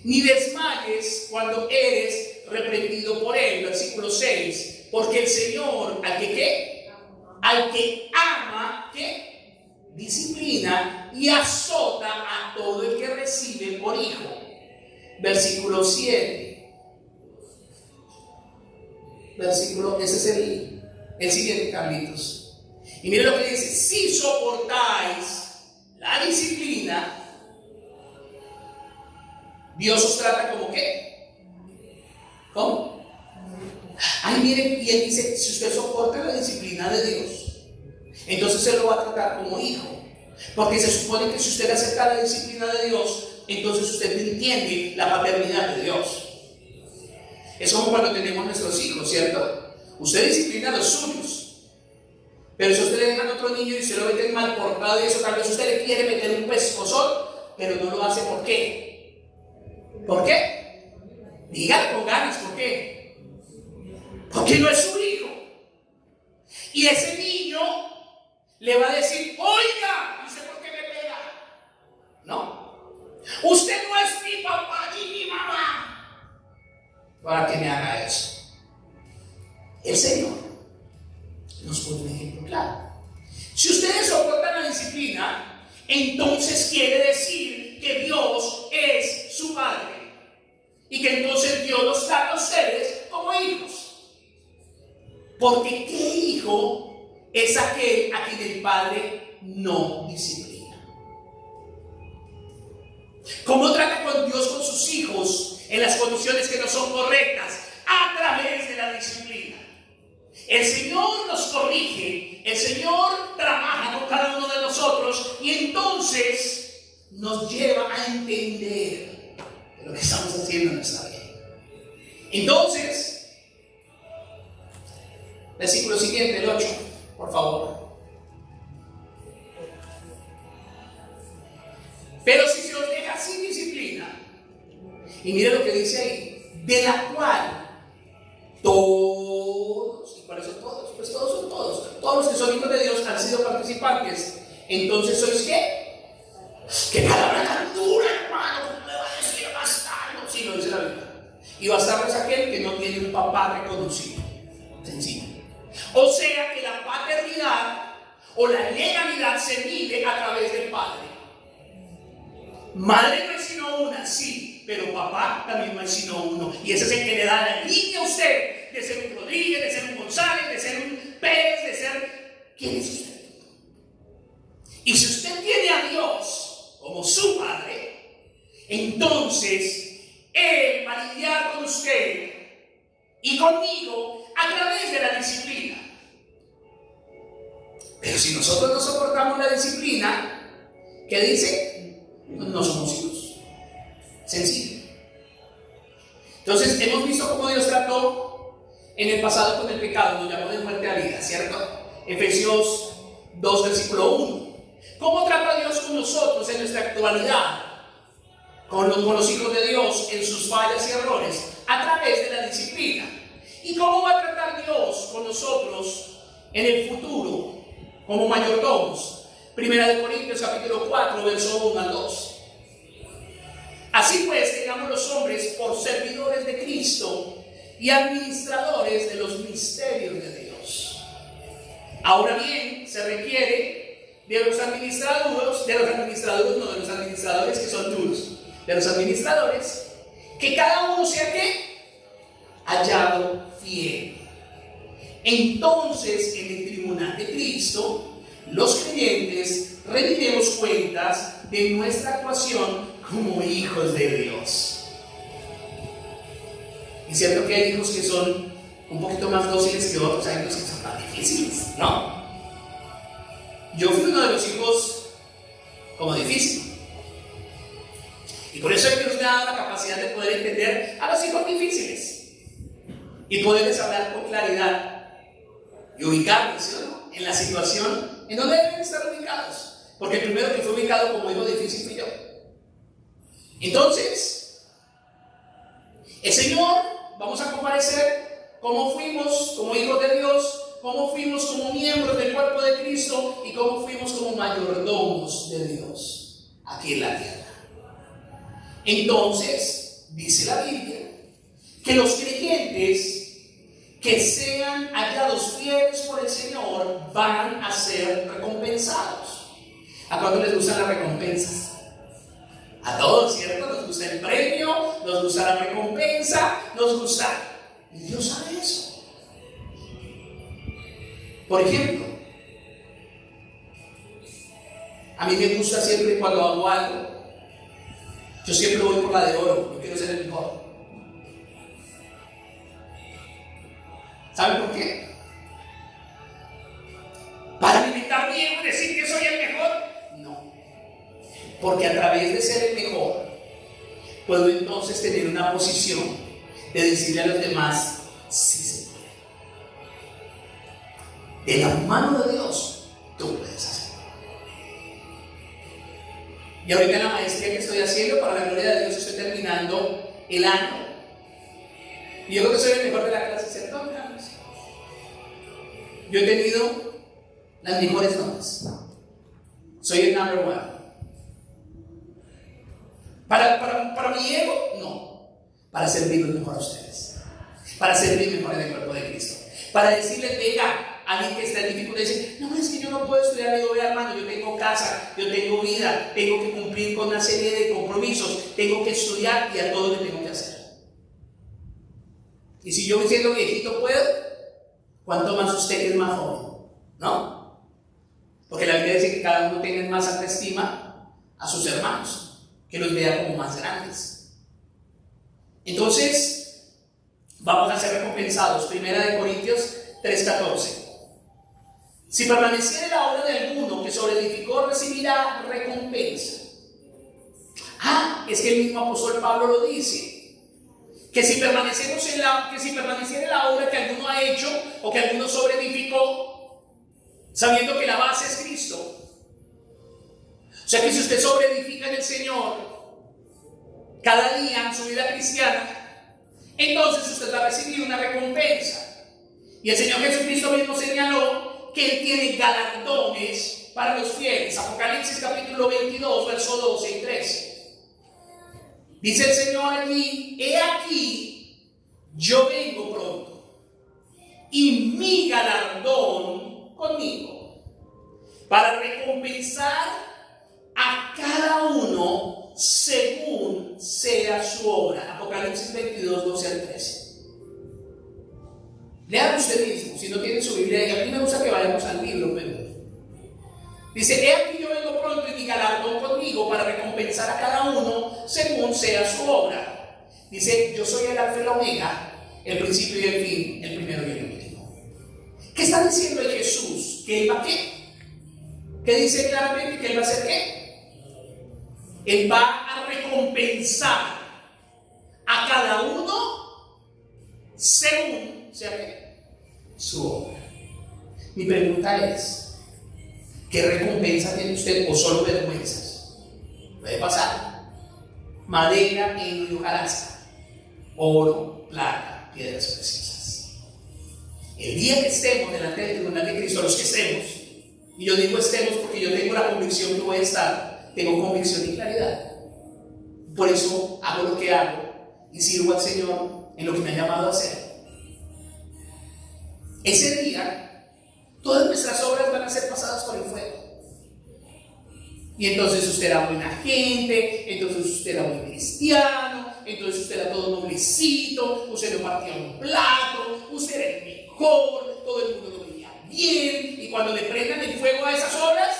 ni desmayes cuando eres reprendido por Él. Versículo 6, porque el Señor, al que ¿qué? Al que ama, ¿qué? Disciplina y azota a todo el que recibe por hijo. Versículo 7. Ese es el siguiente, Carlitos. Y mire lo que dice, si soportáis la disciplina, Dios os trata como ¿qué? ¿Cómo? Miren, y Él dice, si usted soporta la disciplina de Dios, entonces Él lo va a tratar como hijo. Porque se supone que si usted acepta la disciplina de Dios, entonces usted entiende la paternidad de Dios. Es como cuando tenemos nuestros hijos, ¿cierto? Usted disciplina a los suyos, pero si usted le deja a otro niño y usted lo mete mal portado y eso, tal vez usted le quiere meter un pescozón, pero no lo hace. ¿Por qué? ¿Por qué? Dígalo con ganas, ¿por qué? Porque no es su hijo. Y ese niño le va a decir, oiga, ¿y usted por qué me pega? No. Usted no es mi papá ni mi mamá para que me haga eso. El Señor nos pone un ejemplo claro. Si ustedes soportan la disciplina, entonces quiere decir que Dios es su Padre y que entonces Dios los trata a ustedes como hijos. Porque ¿qué hijo es aquel a quien el Padre no disciplina? ¿Cómo trata con Dios con sus hijos en las condiciones que no son correctas a través de la disciplina. El Señor nos corrige, el Señor trabaja con cada uno de nosotros y entonces nos lleva a entender lo que estamos haciendo en nuestra vida. Entonces, versículo siguiente, el 8, por favor. Pero si se os deja sin disciplina, y mire lo que dice ahí, de la cual todos, ¿y cuáles son todos? Pues todos son todos. Todos los que son hijos de Dios han sido participantes. Entonces, ¿sois qué? ¡Qué palabra tan dura, hermano! ¿Cómo me va a decir bastardo? Sí, lo dice la Biblia. Y bastardo es aquel que no tiene un papá reconocido. Sencillo. O sea que la paternidad o la legalidad se mide a través del padre. Madre no es sino una, sí, pero papá también no es sino uno. Y ese es el que le da la línea a usted de ser un Rodríguez, de ser un González, de ser un Pérez, de ser... ¿Quién es usted? Y si usted tiene a Dios como su padre, entonces Él va a lidiar con usted y conmigo a través de la disciplina. Pero si nosotros no soportamos la disciplina, ¿qué dice? No somos hijos. Sencillo. Entonces hemos visto cómo Dios trató en el pasado con el pecado, nos llamó de muerte a vida, ¿cierto? Efesios 2, versículo 1. ¿Cómo trata Dios con nosotros en nuestra actualidad? Con los hijos de Dios en sus fallas y errores, a través de la disciplina. ¿Y cómo va a tratar Dios con nosotros en el futuro, como mayordomos? Primera de Corintios capítulo 4, verso 1 al 2. Así pues, tengamos los hombres por servidores de Cristo y administradores de los misterios de Dios. Ahora bien, se requiere de los administradores que son duros, de los administradores, que cada uno sea ¿qué? Hallado fiel. Entonces, en el tribunal de Cristo, los creyentes rendiremos cuentas de nuestra actuación como hijos de Dios. Es cierto que hay hijos que son un poquito más dóciles que otros, hay hijos que son más difíciles, ¿no? Yo fui uno de los hijos como difícil. Y por eso Dios me ha dado la capacidad de poder entender a los hijos difíciles y poderles hablar con claridad y ubicarlos, ¿no?, en la situación en donde deben estar ubicados. Porque el primero que fue ubicado como hijo difícil fui yo. Entonces, el Señor, vamos a comparecer cómo fuimos como hijos de Dios, cómo fuimos como miembros del cuerpo de Cristo y cómo fuimos como mayordomos de Dios aquí en la tierra. Entonces, dice la Biblia que los creyentes que sean hallados fieles por el Señor van a ser recompensados. ¿A cuánto les gustan las recompensas? A todos, ¿cierto? Nos gusta el premio, nos gusta la recompensa, nos gusta... Y Dios sabe eso. Por ejemplo, a mí me gusta siempre cuando hago algo, yo siempre voy por la de oro, yo quiero ser el mejor. ¿Saben por qué? ¿Para alimentar bien y decir que soy el mejor? No. Porque a través de ser el mejor, puedo entonces tener una posición de decirle a los demás, sí se puede. De la mano de Dios, tú puedes hacerlo. Y ahorita en la maestría que estoy haciendo, para la gloria de Dios, estoy terminando el año. Y yo creo que soy el mejor de la clase, ¿cierto? Yo he tenido las mejores notas. Soy el number one. Para mi ego, no. Para servirles mejor a ustedes. Para servir mejor en el cuerpo de Cristo. Para decirles, venga, a alguien que está en dificultad, dice, no, es que yo no puedo estudiar. Digo, vea, hermano, yo tengo casa, yo tengo vida, tengo que cumplir con una serie de compromisos, tengo que estudiar y a todo lo tengo que hacer. Y si yo siendo viejito puedo, ¿cuánto más usted que es más joven? ¿No? Porque la Biblia dice que cada uno tenga más alta estima a sus hermanos, que los vea como más grandes. Entonces, vamos a ser recompensados. Primera de Corintios 3:14. Si permaneciere la obra de alguno que sobreedificó, recibirá recompensa. Es que el mismo apóstol Pablo lo dice. Que si permaneciere la obra que alguno ha hecho o que alguno sobreedificó, sabiendo que la base es Cristo. O sea que si usted sobreedifica en el Señor cada día en su vida cristiana, entonces usted va a recibir una recompensa. Y el Señor Jesucristo mismo señaló que Él tiene galardones para los fieles. Apocalipsis capítulo 22, verso 12 y 13. Dice el Señor allí: he aquí, yo vengo pronto, y mi galardón conmigo, para recompensar a cada uno según sea su obra. Apocalipsis 22, 12 al 13. Lean usted mismo, si no tiene su Biblia, y a mí me gusta que vayamos al libro, pero dice: he aquí yo vengo pronto y mi galardón conmigo para recompensar a cada uno según sea su obra. Dice: yo soy el alfa y la omega, el principio y el fin, el primero y el último. ¿Qué está diciendo el Jesús? ¿Que Él va a qué? ¿Qué dice claramente? ¿Que Él va a hacer qué? Él va a recompensar a cada uno según sea qué, su obra. Mi pregunta es: ¿qué recompensa tiene usted o solo vergüenzas? Puede pasar. Madera, heno y hojarasca, oro, plata, piedras preciosas. El día que estemos delante del tribunal de Cristo, los que estemos, y yo digo estemos porque yo tengo la convicción que voy a estar, tengo convicción y claridad. Por eso hago lo que hago y sirvo al Señor en lo que me ha llamado a hacer. Ese día, todas nuestras obras van a ser pasadas por el fuego. Y entonces usted era buena gente, entonces usted era buen cristiano, entonces usted era todo noblecito, usted no partía un plato, usted era el mejor, todo el mundo lo veía bien, y cuando le prendan el fuego a esas obras,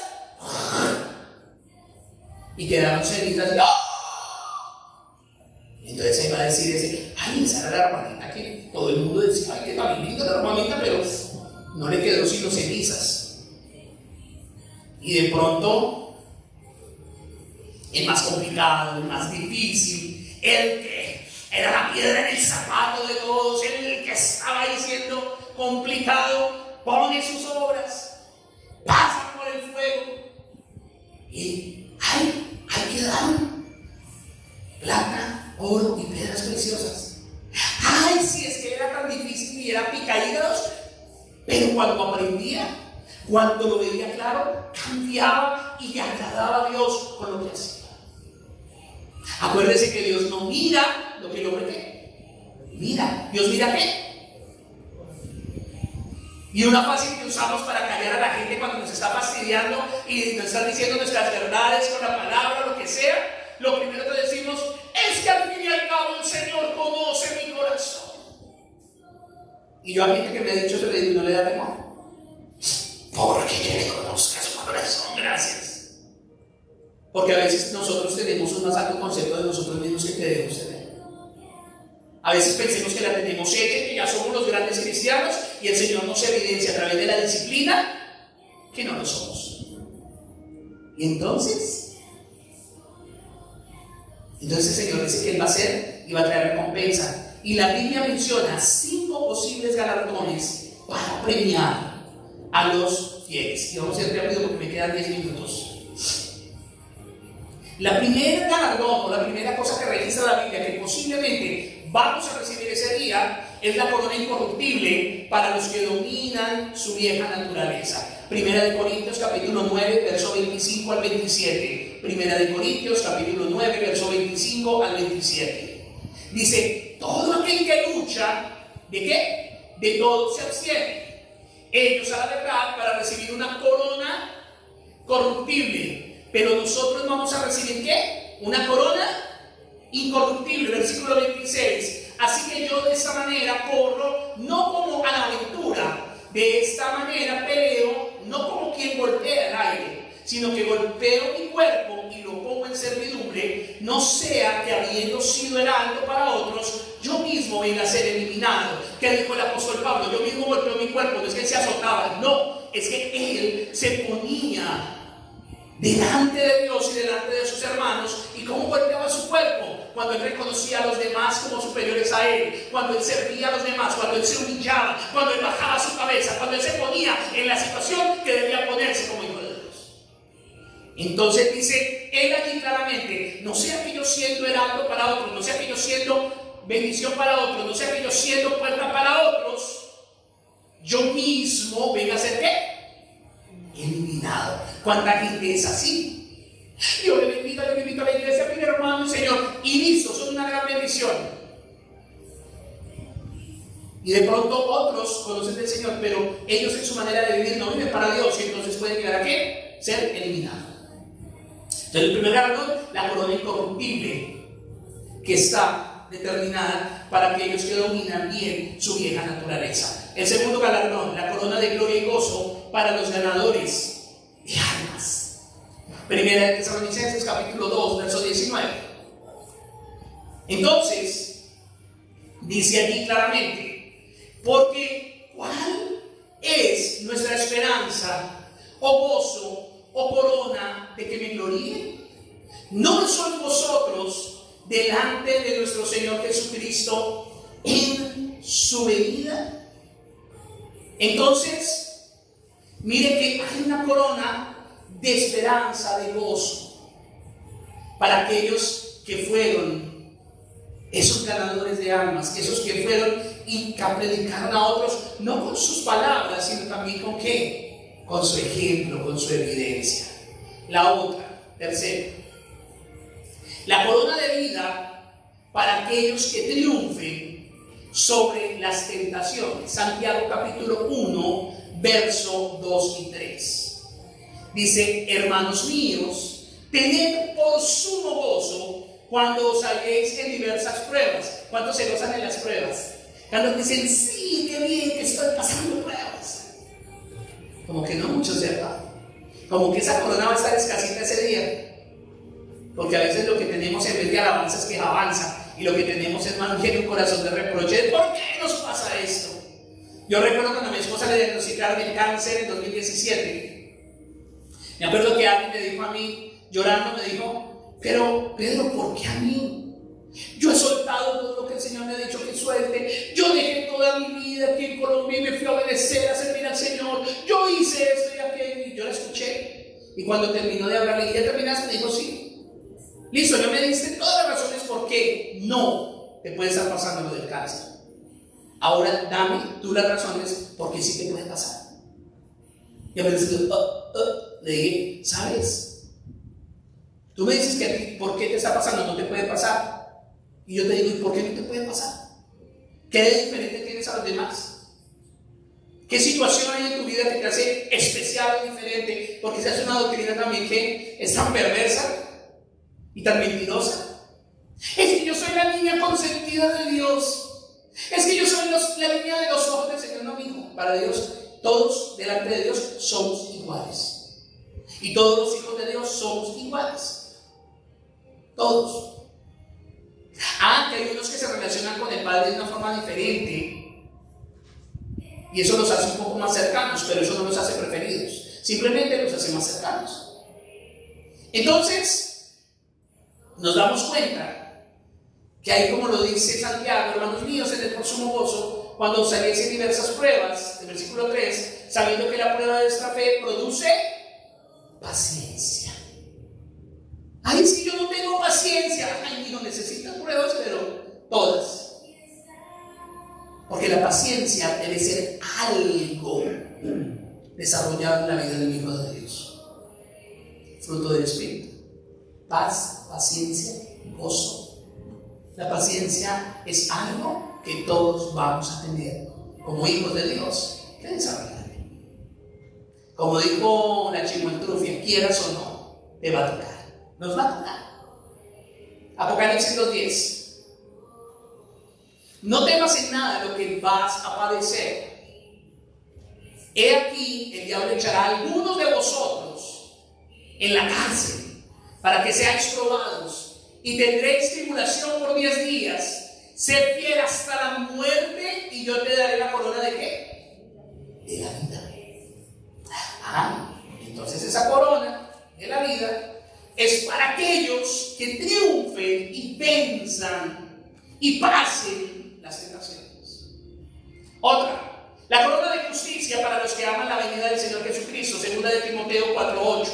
y quedaron cenizas, ¡no! Entonces ahí va a decir ese: ay, esa era la hermanita que todo el mundo decía: ay, qué tan linda la hermanita, pero no le quedó sino cenizas. Y de pronto, el más complicado, el más difícil, el que era la piedra en el zapato de todos, el que estaba ahí siendo complicado, pone sus obras, pasa por el fuego y ahí quedaron plata, oro y piedras preciosas. Ay, si es que era tan difícil y era picahígrados, pero cuando aprendía, cuando lo veía claro, cambiaba y agradaba a Dios con lo que hacía. Acuérdese que Dios no mira lo que el hombre ve. Mira, Dios mira qué. Y una fácil que usamos para callar a la gente cuando nos está fastidiando y nos están diciendo nuestras verdades con la palabra, lo que sea, lo primero que decimos es que al fin y al cabo el Señor conoce mi corazón. Y yo a gente que me ha dicho eso le digo: no le da temor, porque que le conozca su corazón. Gracias. Porque a veces nosotros tenemos un más alto concepto de nosotros mismos que debemos tener. A veces pensemos que la tenemos hecha, que ya somos los grandes cristianos, y el Señor nos evidencia a través de la disciplina que no lo somos. Y entonces el Señor dice que Él va a hacer y va a traer recompensa. Y la Biblia menciona 5 posibles galardones para premiar a los fieles. Y vamos a ir rápido porque me quedan 10 minutos. La primera galardón o la primera cosa que registra la Biblia que posiblemente vamos a recibir ese día es la corona incorruptible para los que dominan su vieja naturaleza. Primera de Corintios capítulo 9, verso 25 al 27. Primera de Corintios capítulo 9, verso 25 al 27. Dice: todo aquel que lucha, ¿de qué? De todo se abstiene. Ellos a la verdad para recibir una corona corruptible. Pero nosotros vamos a recibir ¿qué? Una corona incorruptible. Versículo 26. Así que yo de esta manera corro, no como a la aventura. De esta manera peleo, no como quien golpea el aire, sino que golpeo mi cuerpo y lo pongo en servidumbre mansedumbre, no sea que habiendo sido heraldo para otros, yo mismo venga a ser eliminado. ¿Qué dijo el apóstol Pablo? Yo mismo golpeó mi cuerpo, no es que él se azotaba, no, es que él se ponía delante de Dios y delante de sus hermanos. ¿Y cómo golpeaba su cuerpo? Cuando él reconocía a los demás como superiores a él, cuando él servía a los demás, cuando él se humillaba, cuando él bajaba su cabeza, cuando él se ponía en la situación que debía ponerse como hijo de Dios. Entonces dice él aquí claramente: no sea que yo siendo heraldo para otros, no sea que yo siendo bendición para otros, no sea que yo siendo puerta para otros, yo mismo venga a ser ¿qué? Eliminado. ¿Cuánta gente es así? Yo le invito a la iglesia, mi hermano, Señor, y listo, son una gran bendición. Y de pronto otros conocen del Señor, pero ellos en su manera de vivir no viven para Dios, y entonces pueden llegar a ¿qué? Ser eliminados. Entonces el primer galardón, la corona incorruptible, que está determinada para aquellos que dominan bien su vieja naturaleza. El segundo galardón, la corona de gloria y gozo para los ganadores de almas. Primera de Tesalonicenses capítulo 2, verso 19. Entonces, dice aquí claramente: porque ¿cuál es nuestra esperanza, o gozo, o corona de que me gloríe? ¿No sois vosotros delante de nuestro Señor Jesucristo en su venida? Entonces, mire que hay una corona de esperanza, de gozo, para aquellos que fueron esos ganadores de almas, esos que fueron y que predicaron a otros, no con sus palabras, sino también con ¿qué? Con su ejemplo, con su evidencia. La otra, tercero, la corona de vida para aquellos que triunfen sobre las tentaciones. Santiago capítulo 1, verso 2 y 3. Dice: hermanos míos, tened por sumo gozo cuando os halléis en diversas pruebas. ¿Cuántos se gozan en las pruebas? Cuando dicen: sí, qué bien que estoy pasando pruebas. Como que no muchos, ¿verdad? Como que esa corona va a estar escasita ese día. Porque a veces lo que tenemos en vez de alabanza es que avanza, y lo que tenemos es más bien un corazón de reproche. ¿Por qué nos pasa esto? Yo recuerdo cuando a mi esposa le diagnosticaron el cáncer en 2017. Me acuerdo que alguien me dijo a mí, llorando, me dijo: pero Pedro, ¿por qué a mí? Yo he soltado todo lo que el Señor me ha dicho que suelte. Yo dejé toda mi vida aquí en Colombia y me fui a obedecer, a servir al Señor. Yo hice esto y aquello. Y yo la escuché. Y cuando terminó de hablar, le dije: ¿ya terminaste? Me dijo: sí. Listo, ya me diste todas las razones por qué no te puede estar pasando lo del cáncer. Ahora dame tú las razones por qué sí te puede pasar. Y a veces le dije: ¿sabes? Tú me dices que a ti, ¿por qué te está pasando? No te puede pasar. Y yo te digo: ¿y por qué no te puede pasar? ¿Qué de diferente tienes a los demás? ¿Qué situación hay en tu vida que te hace especial o diferente? Porque se hace una doctrina también que es tan perversa y tan mentirosa. Es que yo soy la niña consentida de Dios. Es que yo soy la niña de los ojos del Señor. No, mijo, para Dios todos delante de Dios somos iguales. Y todos los hijos de Dios somos iguales. Todos. Que hay unos que se relacionan con el Padre de una forma diferente. Y eso los hace un poco más cercanos, pero eso no los hace preferidos. Simplemente los hace más cercanos. Entonces, nos damos cuenta que ahí, como lo dice Santiago: hermanos míos, tened por sumo gozo cuando os halléis en diversas pruebas, el versículo 3, sabiendo que la prueba de vuestra fe produce paciencia. Ay, si yo no tengo paciencia. Ay, no necesitas pruebas, pero todas. Porque la paciencia debe ser algo desarrollado en la vida del Hijo de Dios. Fruto del Espíritu: paz, paciencia, gozo. La paciencia es algo que todos vamos a tener como hijos de Dios que desarrollar. Como dijo la chimoentrufia, quieras o no, te va a tocar. Nos va a tocar. Apocalipsis 2:10. No temas en nada lo que vas a padecer. He aquí, el diablo echará a algunos de vosotros en la cárcel, para que seáis probados, y tendréis tribulación por 10 días. Sé fiel hasta la muerte, y yo te daré la corona ¿de qué? De la vida. Entonces esa corona de la vida es para aquellos que triunfen y venzan y pasen las tentaciones. Otra, la corona de justicia para los que aman la venida del Señor Jesucristo, 2 de Timoteo 4:8.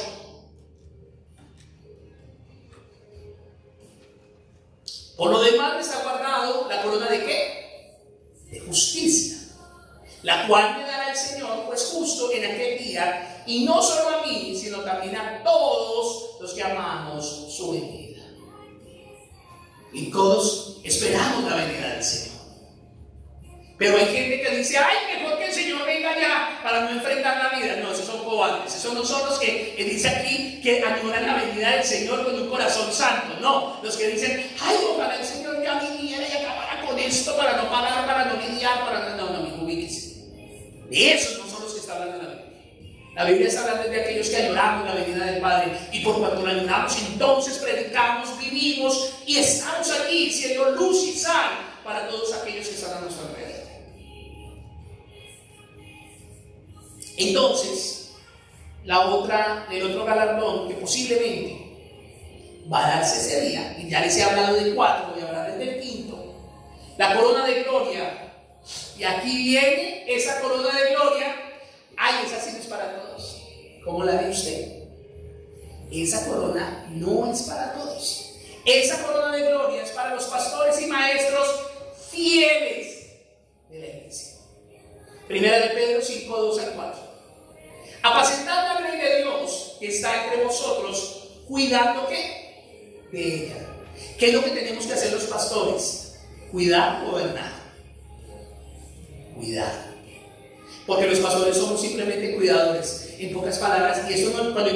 Por lo demás les ha guardado la corona ¿de qué? De justicia, la cual me dará el Señor, pues justo en aquel día, y no solo a mí, sino también a todos los que amamos su venida. Y todos esperamos la venida del Señor. Pero hay gente que dice, ay, mejor que el Señor venga ya para no enfrentar la vida. No, esos son cobardes. Esos no son los que dice aquí que añoran la venida del Señor con un corazón santo. No, los que dicen, ay, ojalá el Señor ya viniera y acabara con esto para no parar, para no lidiar, para no, ubíquese. De esos no son los que está hablando la Biblia. La Biblia está hablando de aquellos que añoramos la venida del Padre, y por cuanto la añoramos, entonces predicamos, vivimos y estamos aquí siendo luz y sal para todos aquellos que están a nuestro alrededor. Entonces, el otro galardón que posiblemente va a darse ese día, y ya les he hablado del 4, voy a hablar del 5, la corona de gloria. Y aquí viene esa corona de gloria. Ay, esa sí no es para todos. ¿Cómo la ve usted? Esa corona no es para todos. Esa corona de gloria es para los pastores y maestros fieles de la iglesia. 1 de Pedro 5:2-4. Apacentad la ley de Dios que está entre vosotros, cuidando ¿qué? De ella. ¿Qué es lo que tenemos que hacer los pastores? Cuidar, gobernar. Cuidar. Porque los pastores somos simplemente cuidadores, en pocas palabras. Y eso no, cuando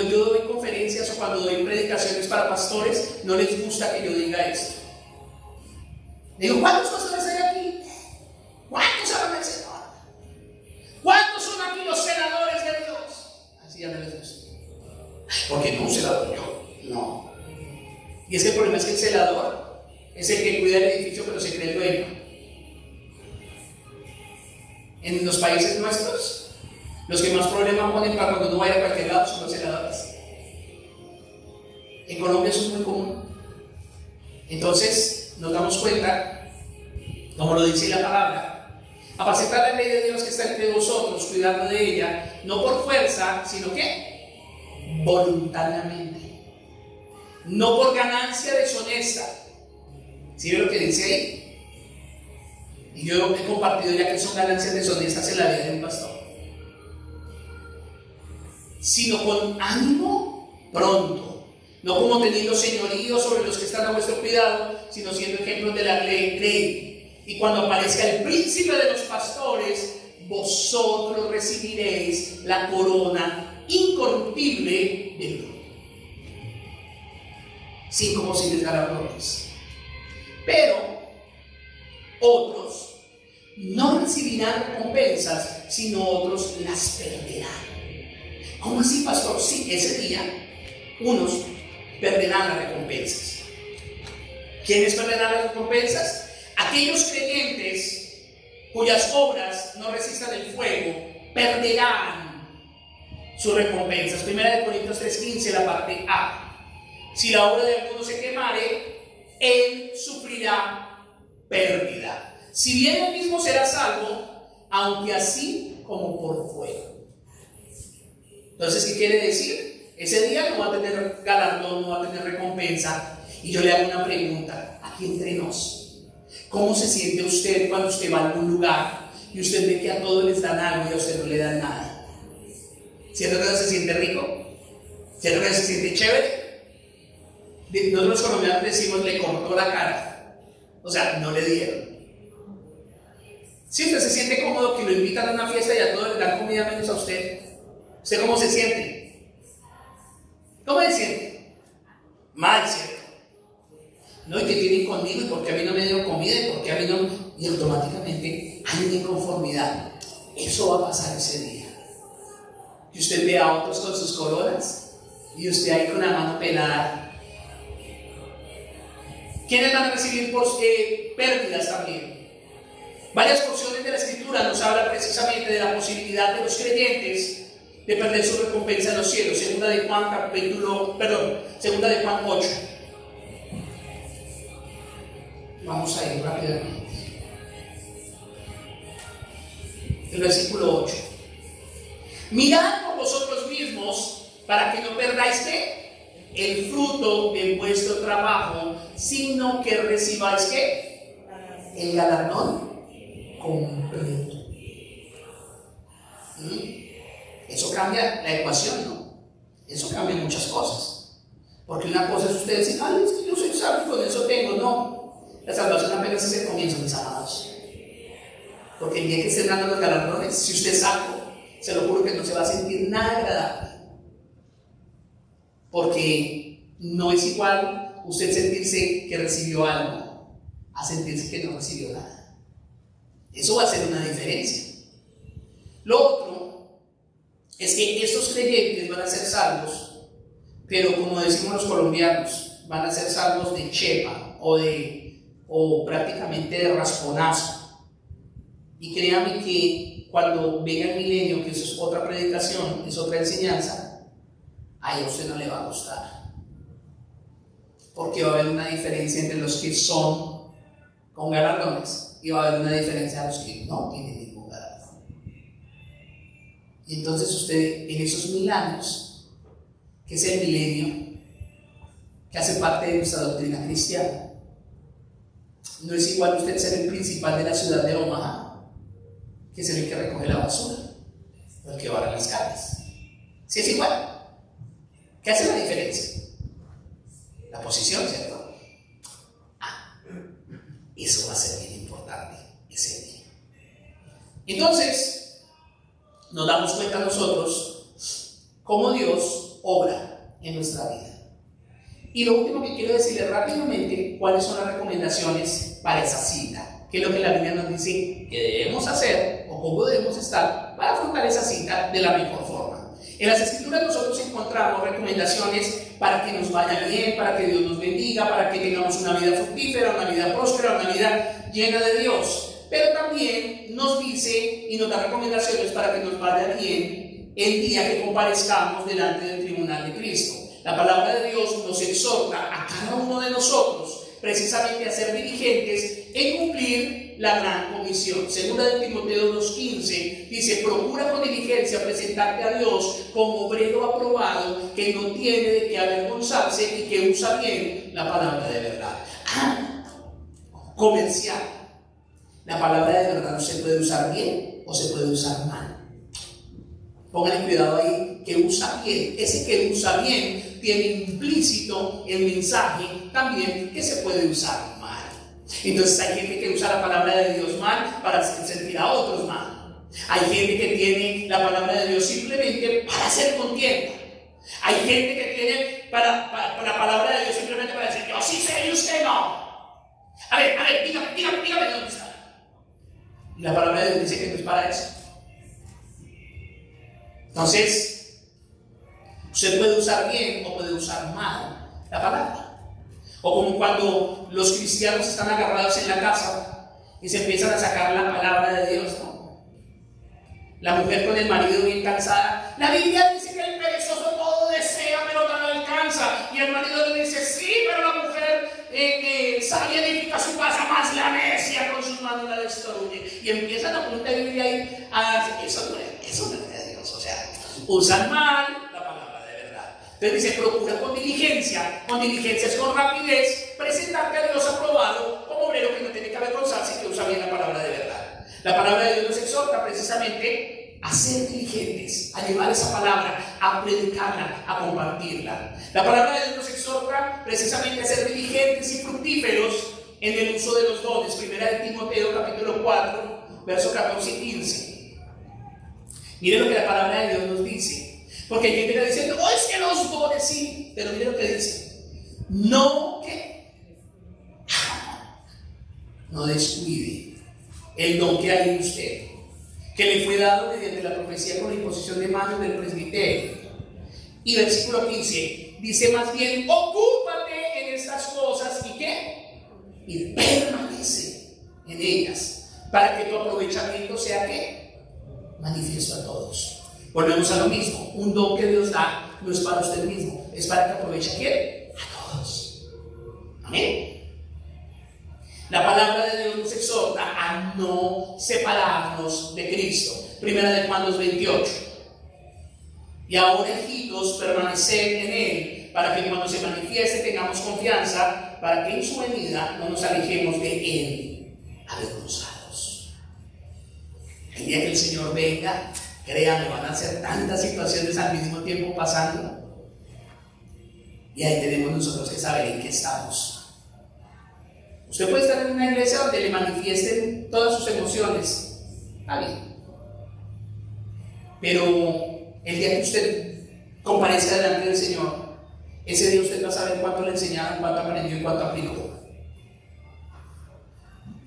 yo doy conferencias o cuando doy predicaciones para pastores, no les gusta que yo diga esto. Digo, ¿cuántos pastores hay aquí? ¿Cuántos aman al Señor? ¿Cuántos son aquí los celadores de Dios? Así ya no les gusta. Porque no un celador yo, no. Y es que el problema es que el celador es el que cuida el edificio pero se cree el dueño. En los países nuestros, los que más problemas ponen para cuando uno vaya a cualquier lado son los celadores. En Colombia eso es muy común. Entonces nos damos cuenta, como lo dice la palabra, apacentar la ley de Dios que está entre vosotros, cuidando de ella, no por fuerza, sino que voluntariamente, no por ganancia deshonesta. ¿Sí ve lo que dice ahí? Y yo he compartido ya que son ganancias deshonestas en la vida de un pastor, sino con ánimo pronto, no como teniendo señorío sobre los que están a vuestro cuidado, sino siendo ejemplos de la ley. Y cuando aparezca el príncipe de los pastores, vosotros recibiréis la corona incorruptible de gloria, sin como sin galardones. Pero otros no recibirán recompensas, sino otros las perderán. ¿Cómo así, pastor? Sí, ese día unos perderán las recompensas. ¿Quiénes perderán las recompensas? Aquellos creyentes cuyas obras no resistan el fuego perderán sus recompensas. 1 Corintios 3:15, la parte A. Si la obra de alguno se quemare, él sufrirá pérdida. Si bien él mismo será salvo, aunque así como por fuego. Entonces, ¿qué quiere decir? Ese día no va a tener galardón, no va a tener recompensa. Y yo le hago una pregunta, aquí entre nos. ¿Cómo se siente usted cuando usted va a algún lugar y usted ve que a todos les dan algo y a usted no le dan nada? ¿Cierto que no se siente rico? ¿Cierto que no se siente chévere? Nosotros los colombianos decimos, le cortó la cara. O sea, no le dieron. Si usted se siente cómodo que lo invitan a una fiesta y a todos les dan comida menos a usted, ¿usted cómo se siente? ¿Cómo se siente? Mal, ¿cierto? No, y que tienen conmigo, y porque a mí no me dieron comida, y porque a mí no. Y automáticamente hay una inconformidad. Eso va a pasar ese día. Y usted ve a otros con sus coronas Y usted ahí con la mano pelada. ¿Quiénes van a recibir pérdidas también? Varias porciones de la Escritura nos hablan precisamente de la posibilidad de los creyentes de perder su recompensa en los cielos. Segunda de Juan 8. Vamos a ir rápidamente. El versículo 8. Mirad por vosotros mismos para que no perdáis ¿qué? El fruto de vuestro trabajo, sino que recibáis ¿qué? El galardón completo. Eso cambia la ecuación, ¿no? Eso cambia muchas cosas. Porque una cosa es usted decir, ay, es que yo soy salvo y con eso tengo. No, la salvación apenas es el comienzo, mis amados. Porque el día que estén dando los galardones, si usted es salvo, se lo juro que no se va a sentir nada agradable. Porque no es igual usted sentirse que recibió algo a sentirse que no recibió nada. Eso va a ser una diferencia. Lo otro es que estos creyentes van a ser salvos, pero como decimos los colombianos, van a ser salvos de chepa o prácticamente de rasponazo. Y créame que cuando venga el milenio, que eso es otra predicación, es otra enseñanza, a usted no le va a gustar. Porque va a haber una diferencia entre los que son con galardones y va a haber una diferencia a los que no tienen ningún galardón. Y entonces usted, en esos 1000 años, que es el milenio, que hace parte de nuestra doctrina cristiana, no es igual usted ser el principal de la ciudad de Omaha que ser el que recoge la basura o el que barre las calles. ¿Sí es igual? ¿Qué hace la diferencia? La posición, ¿cierto? Eso va a ser bien importante ese día. Entonces, nos damos cuenta nosotros cómo Dios obra en nuestra vida. Y lo último que quiero decirles rápidamente, cuáles son las recomendaciones para esa cita. ¿Qué es lo que la Biblia nos dice que debemos hacer o cómo debemos estar para afrontar esa cita de la mejor forma? En las Escrituras nosotros encontramos recomendaciones para que nos vaya bien, para que Dios nos bendiga, para que tengamos una vida fructífera, una vida próspera, una vida llena de Dios. Pero también nos dice y nos da recomendaciones para que nos vaya bien el día que comparezcamos delante del tribunal de Cristo. La palabra de Dios nos exhorta a cada uno de nosotros precisamente a ser diligentes en cumplir la gran comisión. Segunda de Timoteo 2:15 dice: procura con diligencia presentarte a Dios como obrero aprobado, que no tiene de qué avergonzarse y que usa bien la palabra de verdad. Comercial. La palabra de verdad no se puede usar bien o se puede usar mal. Pónganle cuidado ahí, que usa bien. Ese que usa bien tiene implícito el mensaje también que se puede usar mal. Entonces hay gente que usa la palabra de Dios mal para hacer sentir a otros mal. Hay gente que tiene la palabra de Dios simplemente para hacer contienda. Hay gente que tiene para la palabra de Dios simplemente para decir: yo sí sé y usted no. A ver, dígame dónde está. Y la palabra de Dios dice que no es para eso. Entonces, usted puede usar bien o puede usar mal la palabra. O como cuando los cristianos están agarrados en la casa y se empiezan a sacar la palabra de Dios, ¿no? La mujer con el marido bien cansada. La Biblia dice que el perezoso todo desea, pero no alcanza. Y el marido le dice: sí, pero la mujer sabe edificar su casa, más la necia con sus manos la destruye. Y empiezan a poner la Biblia ahí a decir: eso no es de Dios. O sea, usan mal la palabra de verdad. Entonces dice: procura con diligencia es con rapidez, presentarte a Dios aprobado como obrero que no tiene que avergonzarse y que usa bien la palabra de verdad. La palabra de Dios nos exhorta precisamente a ser diligentes, a llevar esa palabra, a predicarla, a compartirla. La palabra de Dios nos exhorta precisamente a ser diligentes y fructíferos en el uso de los dones. Primera de Timoteo capítulo 4, versos 14 y 15. Mire lo que la palabra de Dios nos dice. Porque hay gente que está diciendo: oh, es que los dones sí. Pero mire lo que dice: no descuide el don que hay en usted, que le fue dado mediante la profecía con la imposición de manos del presbiterio. Y versículo 15 dice más bien, ocúpate en estas cosas y ¿qué? Y permanece en ellas, para que tu aprovechamiento sea ¿qué? Manifiesto a todos. Volvemos a lo mismo, un don que Dios da no es para usted mismo, es para que aproveche ¿a quién? A todos. Amén. La palabra de Dios nos exhorta a no separarnos de Cristo. Primera de Juan 2:28. Y ahora, hijitos, permaneced en Él, para que cuando se manifieste tengamos confianza, para que en su venida no nos alejemos de Él, avergonzados. El día que el Señor venga, créanme, van a ser tantas situaciones al mismo tiempo pasando. Y ahí tenemos nosotros que saber en qué estamos. Usted puede estar en una iglesia donde le manifiesten todas sus emociones. Está bien. Pero el día que usted comparezca delante del Señor, ese día usted va a saber cuánto le enseñaron, cuánto aprendió y cuánto aplicó.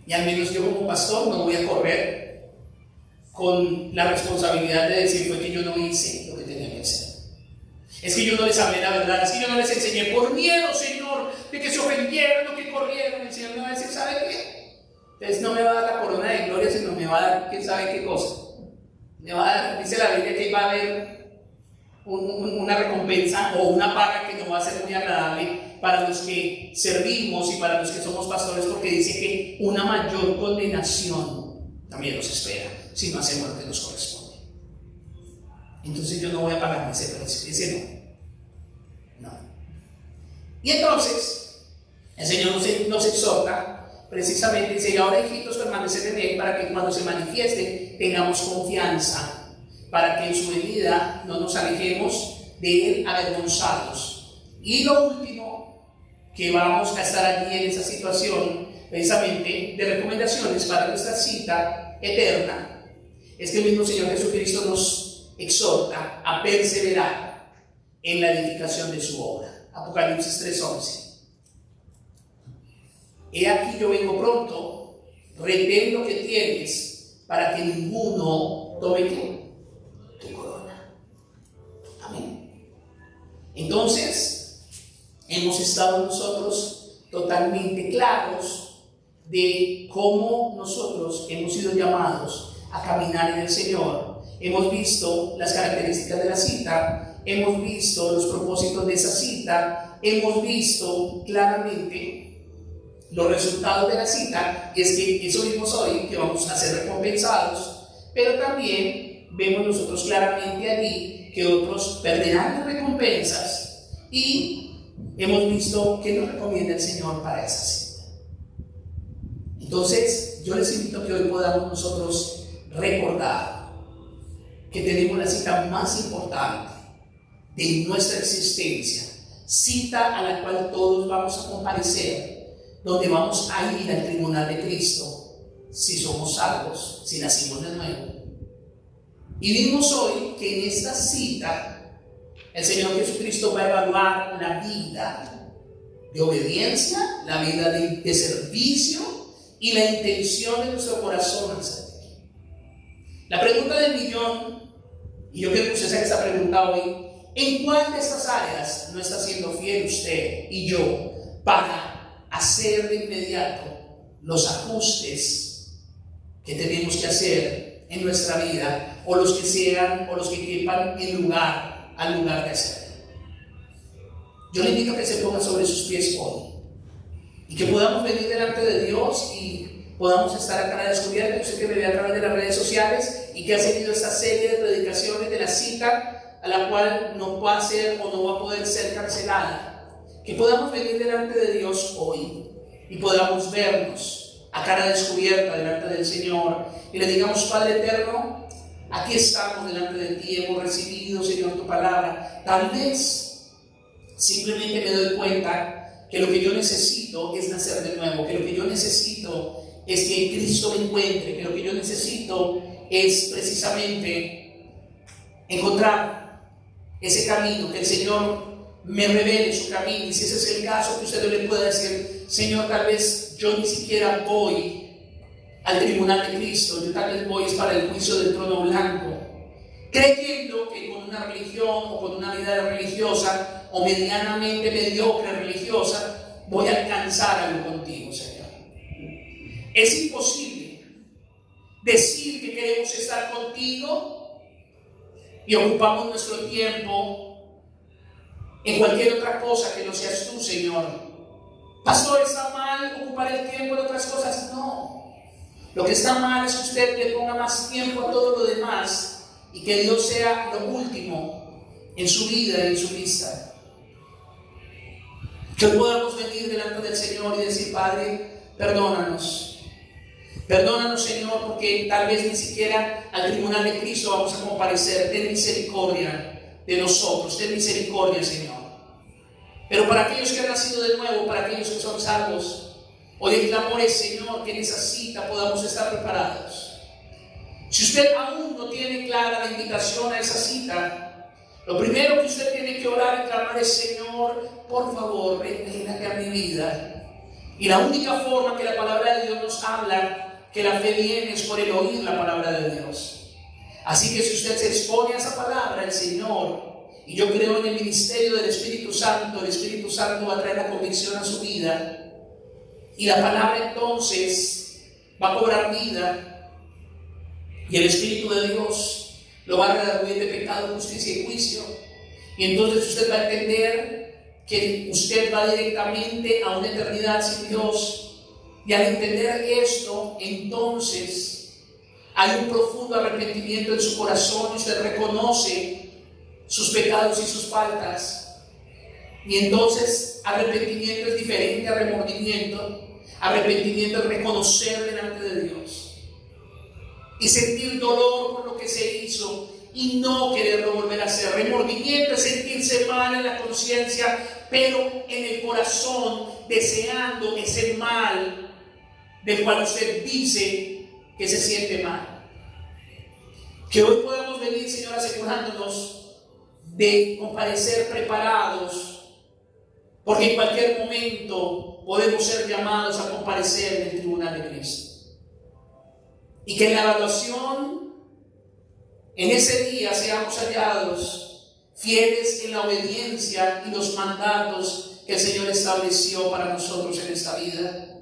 Y al menos yo como pastor no voy a correr con la responsabilidad de decir fue que yo no hice lo que tenía que hacer. Es que yo no les hablé la verdad, es que yo no les enseñé por miedo, Señor, de que se ofendieran o que corrieran. El Señor me va a decir, ¿sabe qué? Entonces no me va a dar la corona de gloria, sino me va a dar quién sabe qué cosa. Me va a dar, dice la Biblia que va a haber una recompensa o una paga que no va a ser muy agradable para los que servimos y para los que somos pastores, porque dice que una mayor condenación también nos espera si no hacemos lo que nos corresponde. Entonces yo no voy a pagarme ese precio, ese no. Y entonces el Señor nos exhorta precisamente, dice, y ahora hijitos, permaneced en Él, para que cuando se manifieste tengamos confianza, para que en su venida no nos alejemos de Él avergonzados. Y lo último, que vamos a estar allí en esa situación precisamente de recomendaciones para nuestra cita eterna, es que el mismo Señor Jesucristo nos exhorta a perseverar en la edificación de su obra. Apocalipsis 3:11. He aquí yo vengo pronto, retén lo que tienes, para que ninguno tome ¿qué? Tu corona. Amén. Entonces, hemos estado nosotros totalmente claros de cómo nosotros hemos sido llamados a caminar en el Señor. Hemos visto las características de la cita, hemos visto los propósitos de esa cita, hemos visto claramente los resultados de la cita, y es que eso vimos hoy, que vamos a ser recompensados, pero también vemos nosotros claramente allí que otros perderán las recompensas, y hemos visto que nos recomienda el Señor para esa cita. Entonces, yo les invito a que hoy podamos nosotros recordar que tenemos la cita más importante de nuestra existencia, cita a la cual todos vamos a comparecer, donde vamos a ir al tribunal de Cristo, si somos salvos, si nacimos de nuevo. Y vimos hoy que en esta cita el Señor Jesucristo va a evaluar la vida de obediencia, la vida de servicio y la intención de nuestro corazón. La pregunta del millón, y yo quiero que usted se haga esta pregunta hoy: ¿en cuál de estas áreas no está siendo fiel usted y yo para hacer de inmediato los ajustes que tenemos que hacer en nuestra vida, o los que sean, o los que quepan al lugar de hacerlo? Yo le invito a que se ponga sobre sus pies hoy y que podamos venir delante de Dios y podamos estar a cara descubierta. Yo sé que me ve a través de las redes sociales y que ha seguido esta serie de predicaciones de la cita, a la cual no va a ser o no va a poder ser cancelada. Que podamos venir delante de Dios hoy y podamos vernos a cara descubierta delante del Señor y le digamos: Padre eterno, aquí estamos delante de ti, hemos recibido, Señor, tu palabra. Tal vez simplemente me doy cuenta que lo que yo necesito es nacer de nuevo, que lo que yo necesito es que Cristo me encuentre, que lo que yo necesito es precisamente encontrar ese camino, que el Señor me revele su camino. Y si ese es el caso, que usted le pueda decir: Señor, tal vez yo ni siquiera voy al tribunal de Cristo, yo tal vez voy es para el juicio del trono blanco. creyendo que con una religión o con una vida religiosa o medianamente mediocre religiosa voy a alcanzar algo contigo, Señor. Es imposible decir que queremos estar contigo y ocupamos nuestro tiempo en cualquier otra cosa que no seas tú, Señor. Pastor, ¿está mal ocupar el tiempo en otras cosas? No. Lo que está mal es que usted le ponga más tiempo a todo lo demás y que Dios sea lo último en su vida y en su vista. Que hoy podamos venir delante del Señor y decir: Padre, perdónanos. Perdónanos, Señor, porque tal vez ni siquiera al tribunal de Cristo vamos a comparecer. Ten misericordia de nosotros. Ten misericordia, Señor. Pero para aquellos que han nacido de nuevo, para aquellos que son salvos, hoy el clamor es, Señor, que en esa cita podamos estar preparados. Si usted aún no tiene clara la invitación a esa cita, lo primero que usted tiene que orar y clamar es: Señor, por favor, revénate a mi vida. Y la única forma que la palabra de Dios nos habla que la fe viene es por el oír la palabra de Dios. Así que si usted se expone a esa palabra, el Señor, y yo creo en el ministerio del Espíritu Santo, el Espíritu Santo va a traer la convicción a su vida. Y la palabra entonces va a cobrar vida. Y el Espíritu de Dios lo va a redarguir de pecado, justicia y juicio. Y entonces usted va a entender que usted va directamente a una eternidad sin Dios. Y al entender esto, entonces hay un profundo arrepentimiento en su corazón y usted reconoce sus pecados y sus faltas. Y entonces arrepentimiento es diferente a remordimiento. Arrepentimiento es reconocer delante de Dios y sentir dolor por lo que se hizo y no quererlo volver a hacer. Remordimiento es sentirse mal en la conciencia, pero en el corazón deseando ese mal del cual usted dice que se siente mal. Que hoy podamos venir, Señor, asegurándonos de comparecer preparados, porque en cualquier momento podemos ser llamados a comparecer en el tribunal de Cristo. Y que en la evaluación, en ese día, seamos hallados fieles en la obediencia y los mandatos que el Señor estableció para nosotros en esta vida.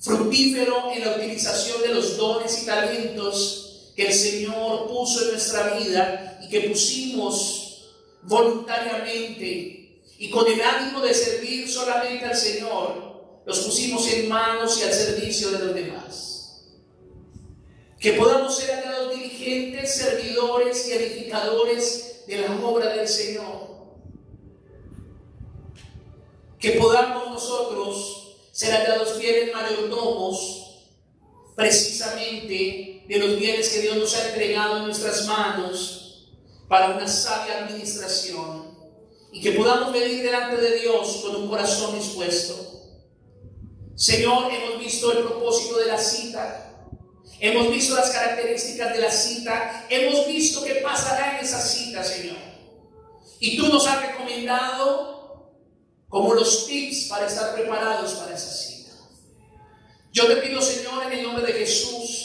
Fructífero en la utilización de los dones y talentos que el Señor puso en nuestra vida y que pusimos voluntariamente y con el ánimo de servir solamente al Señor, los pusimos en manos y al servicio de los demás. Que podamos ser hallados diligentes, servidores y edificadores de la obra del Señor. Que podamos nosotros ser hallados fieles mayordomos precisamente de los bienes que Dios nos ha entregado en nuestras manos para una sabia administración, y que podamos venir delante de Dios con un corazón dispuesto. Señor, hemos visto el propósito de la cita, hemos visto las características de la cita, hemos visto qué pasará en esa cita, Señor, y tú nos has recomendado como los tips para estar preparados para esa cita. Yo te pido, Señor, en el nombre de Jesús,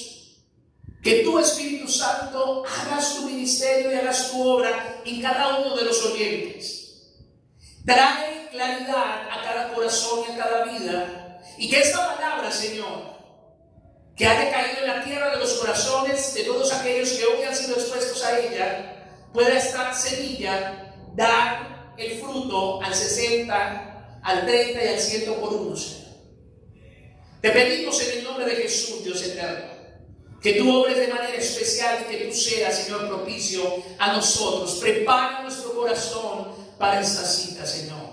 que tu Espíritu Santo hagas tu ministerio y hagas tu obra en cada uno de los oyentes. Trae claridad a cada corazón y a cada vida. Y que esta palabra, Señor, que haya caído en la tierra de los corazones de todos aquellos que hoy han sido expuestos a ella, pueda esta semilla dar el fruto al 60, al 30 y al 100 por uno, Señor. Te pedimos en el nombre de Jesús, Dios eterno, que tú obres de manera especial y que tú seas, Señor, propicio a nosotros. Prepara nuestro corazón para esta cita, Señor.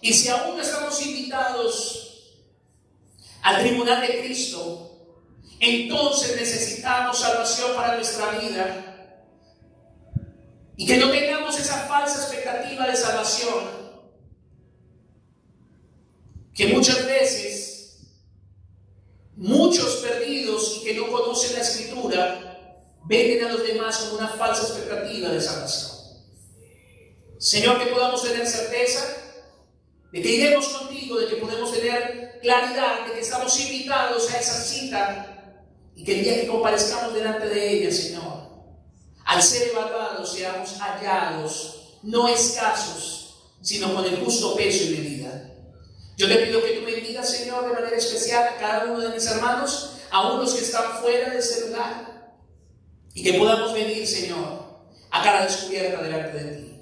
Y si aún no estamos invitados al tribunal de Cristo, entonces necesitamos salvación para nuestra vida. Y que no tengamos esa falsa expectativa de salvación, que muchas veces muchos perdidos y que no conocen la Escritura venden a los demás con una falsa expectativa de salvación. Señor, que podamos tener certeza de que iremos contigo, de que podemos tener claridad de que estamos invitados a esa cita y que el día que comparezcamos delante de ella, Señor, al ser evaluados seamos hallados, no escasos, sino con el justo peso y medida. Yo te pido que tú bendigas, Señor, de manera especial a cada uno de mis hermanos, aún los que están fuera de este lugar, y que podamos venir, Señor, a cara descubierta delante de ti.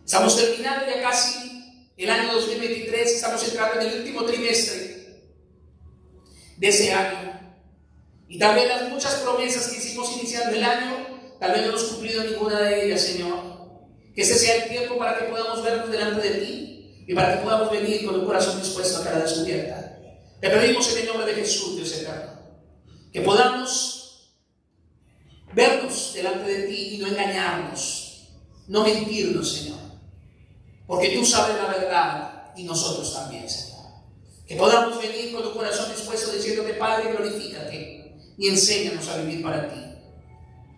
Estamos terminando ya casi el año 2023, estamos entrando en el último trimestre de ese año. Y también las muchas promesas que hicimos iniciando el año, tal vez no hemos cumplido ninguna de ellas, Señor. Que ese sea el tiempo para que podamos vernos delante de ti y para que podamos venir con un corazón dispuesto a cara descubierta. Te pedimos en el nombre de Jesús, Dios eterno, que podamos vernos delante de ti y no engañarnos, no mentirnos, Señor. Porque tú sabes la verdad y nosotros también, Señor. Que podamos venir con un corazón dispuesto diciéndote, Padre, glorifícate y enséñanos a vivir para ti.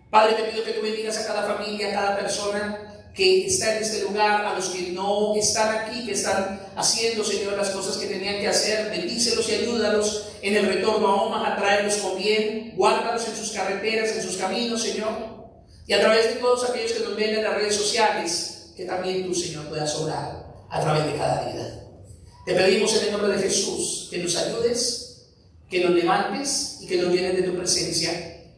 Padre, te pido que tú bendigas a cada familia, a cada persona que está en este lugar, a los que no están aquí, que están haciendo, Señor, las cosas que tenían que hacer. Bendícelos y ayúdalos en el retorno a Omaha, tráelos con bien, guárdalos en sus carreteras, en sus caminos, Señor. Y a través de todos aquellos que nos ven en las redes sociales, que también tú, Señor, puedas obrar a través de cada vida. Te pedimos en el nombre de Jesús que nos ayudes, que nos levantes y que nos llenes de tu presencia.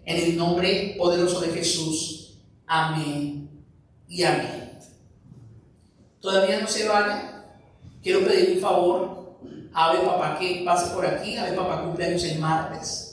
En el nombre poderoso de Jesús. Amén y amén. Todavía no se vaya. Quiero pedir un favor a Ave Papá que pase por aquí. Ave Papá cumpleaños el martes.